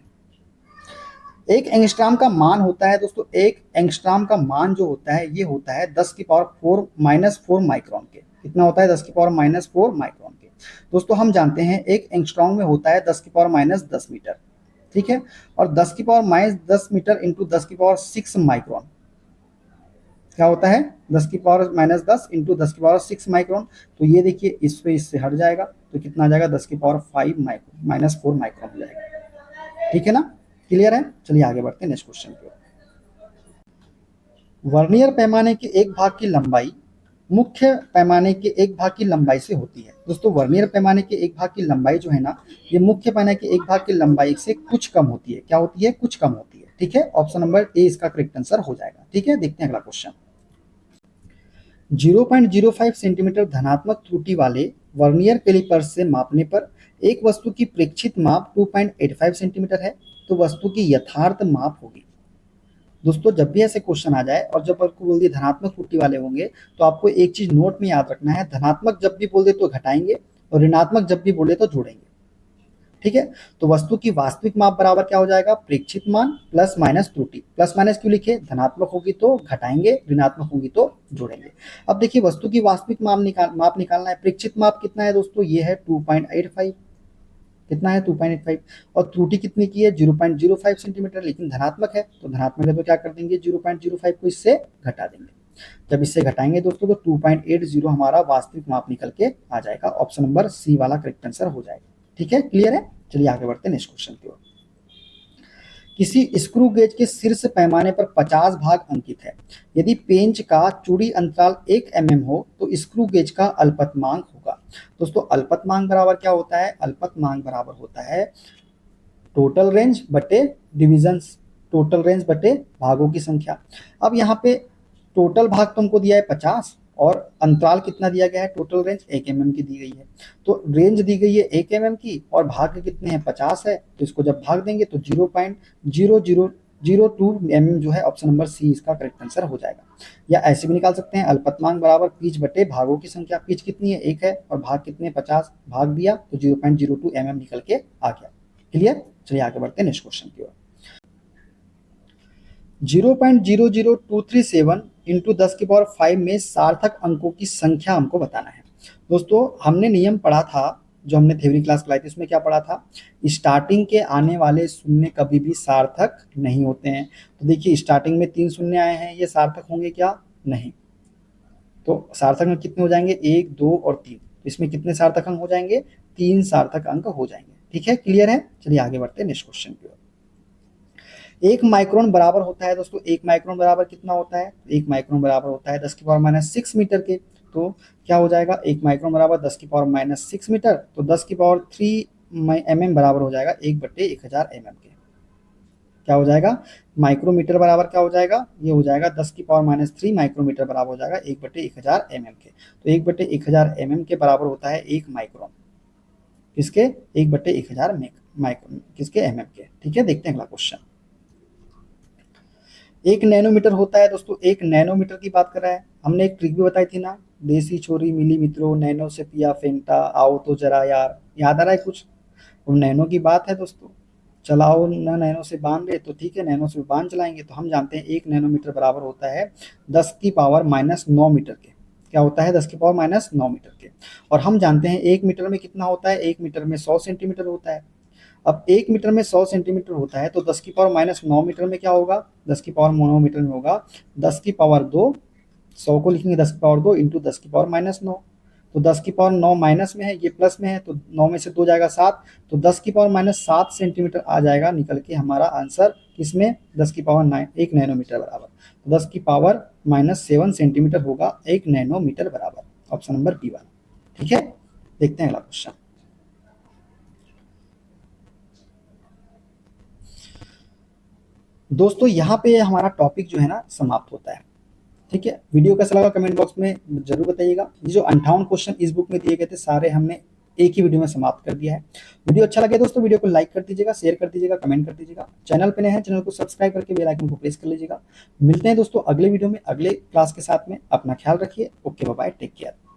एक एंगस्ट्रॉम का मान होता है दोस्तों, एक एंगस्ट्रॉम का मान जो होता है ये होता है 10 की पावर 4 -4 माइक्रोन के। कितना होता है, 10 की पावर -4 माइक्रोन के। दोस्तों हम जानते हैं एक एंगस्ट्रॉम में होता है 10 की पावर -10 मीटर। ठीक है, और 10 की पावर -10 मीटर इंटू 10 की पावर 6 माइक्रोन क्या होता है, 10 की पावर -10 इंटू 10 की पावर 6 माइक्रोन। तो ये देखिए इससे हट जाएगा, तो कितना आ जाएगा, 10 की पावर 5 माइक्रोन -4 माइक्रोन हो जाएगा। ठीक है ना, क्लियर है, चलिए आगे बढ़ते हैं नेक्स्ट क्वेश्चन की ओर। वर्नियर पैमाने के एक भाग की लंबाई मुख्य पैमाने के एक भाग की लंबाई से होती है। दोस्तों वर्नियर पैमाने के एक भाग की लंबाई जो है ना, ये मुख्य पैमाने के एक भाग की लंबाई से कुछ कम होती है। क्या होती है, कुछ कम होती है। ठीक है, ऑप्शन नंबर ए इसका करेक्ट आंसर हो जाएगा। ठीक है, देखते हैं अगला क्वेश्चन। 0.05 सेंटीमीटर धनात्मक त्रुटि वाले वर्नियर कैलिपर से मापने पर एक वस्तु की प्रेक्षित माप 2.85 सेंटीमीटर है, तो वस्तु की यथार्थ माप होगी। दोस्तों जब भी ऐसे क्वेश्चन आ जाए और जब आपको बोल दिए धनात्मक त्रुटि वाले होंगे, तो आपको एक चीज नोट में याद रखना है, धनात्मक जब भी बोल दे तो घटाएंगे, और ऋणात्मक जब भी बोले तो जोड़ेंगे। ठीक है, तो वस्तु की वास्तविक माप बराबर क्या हो जाएगा, प्रेक्षित मान प्लस माइनस त्रुटि। प्लस माइनस क्यों लिखे, धनात्मक होगी तो घटाएंगे, ऋणात्मक होगी तो जोड़ेंगे। अब देखिए वस्तु की वास्तविक माप निकालना है। प्रेक्षित माप कितना है दोस्तों, ये है 2.85, कितना है 2.85, और त्रुटि कितनी की है 0.05 सेंटीमीटर, लेकिन धनात्मक है, तो धनात्मक है तो क्या कर देंगे 0.05 को इससे घटा देंगे। जब इससे घटाएंगे दोस्तों तो 2.80 हमारा वास्तविक माप निकल के आ जाएगा। ऑप्शन नंबर सी वाला करेक्ट आंसर हो जाएगा। ठीक है, क्लियर है। चलिए आगे बढ़ते हैं नेक्स्ट क्वेश्चन की ओर। किसी स्क्रू गेज के शीर्ष पैमाने पर 50 भाग अंकित है। यदि पेंच का चूड़ी अंतराल 1 mm हो तो स्क्रू गेज का अल्पतमांक होगा। दोस्तों अल्पतमांक बराबर क्या होता है? अल्पतमांक बराबर होता है टोटल रेंज बटे डिविजन्स, टोटल रेंज बटे भागों की संख्या। अब यहाँ पे टोटल भाग तो हमको दिया है 50 और अंतराल कितना दिया गया है? टोटल रेंज 1 mm की दी गई है। तो रेंज दी गई है 1 mm की और भाग कितने हैं? 50 है। तो इसको जब भाग देंगे तो 0.0002 mm जो है ऑप्शन नंबर सी इसका करेक्ट आंसर हो जाएगा। या ऐसे भी निकाल सकते हैं अल्पतमांक बराबर पिच बटे भागों की संख्या। पिच कितनी है? 1 है और भाग कितने? 50। भाग दिया तो 0.02 mm निकल के आ गया। क्लियर। चलिए आगे बढ़ते हैं नेक्स्ट क्वेश्चन की ओर। 0.00237 इंटू 10⁵ में सार्थक अंकों की संख्या हमको बताना है। दोस्तों हमने नियम पढ़ा था, जो हमने थ्योरी क्लास पढ़ाई थी उसमें क्या पढ़ा था? स्टार्टिंग के आने वाले शून्य कभी भी सार्थक नहीं होते हैं। तो देखिए स्टार्टिंग में 3 शून्य आए हैं, ये सार्थक होंगे क्या? नहीं। तो सार्थक में कितने हो जाएंगे? 1, 2 और 3। इसमें कितने सार्थक अंक हो जाएंगे? 3 सार्थक अंक हो जाएंगे। ठीक है, क्लियर है। चलिए आगे बढ़ते हैं नेक्स्ट क्वेश्चन की ओर। 1 माइक्रोन बराबर होता है दोस्तों, 1 माइक्रोन बराबर कितना होता है? 1 माइक्रोन बराबर होता है 10⁻⁻6 मीटर के। तो क्या हो जाएगा? 1 माइक्रोन बराबर 10⁻⁻6 मीटर, तो 10⁻³ mm बराबर हो जाएगा 1/1000 mm के। क्या हो जाएगा? माइक्रोमीटर बराबर क्या हो जाएगा? ये हो जाएगा 10⁻³ माइक्रोमीटर बराबर हो जाएगा 1/1000 mm के। तो 1/1000 mm के बराबर होता है 1 माइक्रोन। किसके? 1/1000 माइक्रोन किसके? mm के। ठीक है, देखते हैं अगला क्वेश्चन। 1 नैनोमीटर होता है दोस्तों, 1 नैनोमीटर की बात कर रहा है। हमने एक ट्रिक भी बताई थी ना, देसी छोरी मिली मित्रों, नैनो से पिया फेंटा, आओ तो जरा यार। याद आ रहा है कुछ? वो नैनो की बात है दोस्तों। चलाओ ना नैनो से बांध रहे तो ठीक है, नैनो से बांध चलाएंगे। तो हम जानते हैं 1 नैनोमीटर बराबर होता है 10⁻⁻9 मीटर के। क्या होता है? 10⁻⁻9 मीटर के। और हम जानते हैं 1 मीटर में कितना होता है? 1 मीटर में 100 सेंटीमीटर होता है। अब 1 मीटर में 100 सेंटीमीटर होता है तो 10⁻⁹ मीटर में क्या होगा? 10⁻⁹ मीटर में होगा 10⁻2। 100 को लिखेंगे 10⁻2 इंटू 10⁻⁹। तो 10⁻9 माइनस में है, ये प्लस में है, तो 9 में से 2 जाएगा 7, तो 10⁻⁷ सेंटीमीटर आ जाएगा निकल के हमारा आंसर। किसमें? 10⁻9 1 नैनोमीटर बराबर। तो 10⁻⁻7 सेंटीमीटर होगा 1 नैनोमीटर बराबर। ऑप्शन नंबर बी वाला। ठीक है, देखते हैं अगला क्वेश्चन। दोस्तों यहाँ पे हमारा टॉपिक जो है ना समाप्त होता है। ठीक है, वीडियो कैसा लगा कमेंट बॉक्स में जरूर बताइएगा। ये जो 58 क्वेश्चन इस बुक में दिए गए थे सारे हमने एक ही वीडियो में समाप्त कर दिया है। वीडियो अच्छा लगे दोस्तों वीडियो को लाइक कर दीजिएगा, शेयर कर दीजिएगा, कमेंट कर दीजिएगा। चैनल पे नए हैं चैनल को सब्सक्राइब करके बेल आइकन को प्रेस कर लीजिएगा। मिलते हैं दोस्तों अगले वीडियो में अगले क्लास के साथ में। अपना ख्याल रखिए। Okay, bye bye, take care.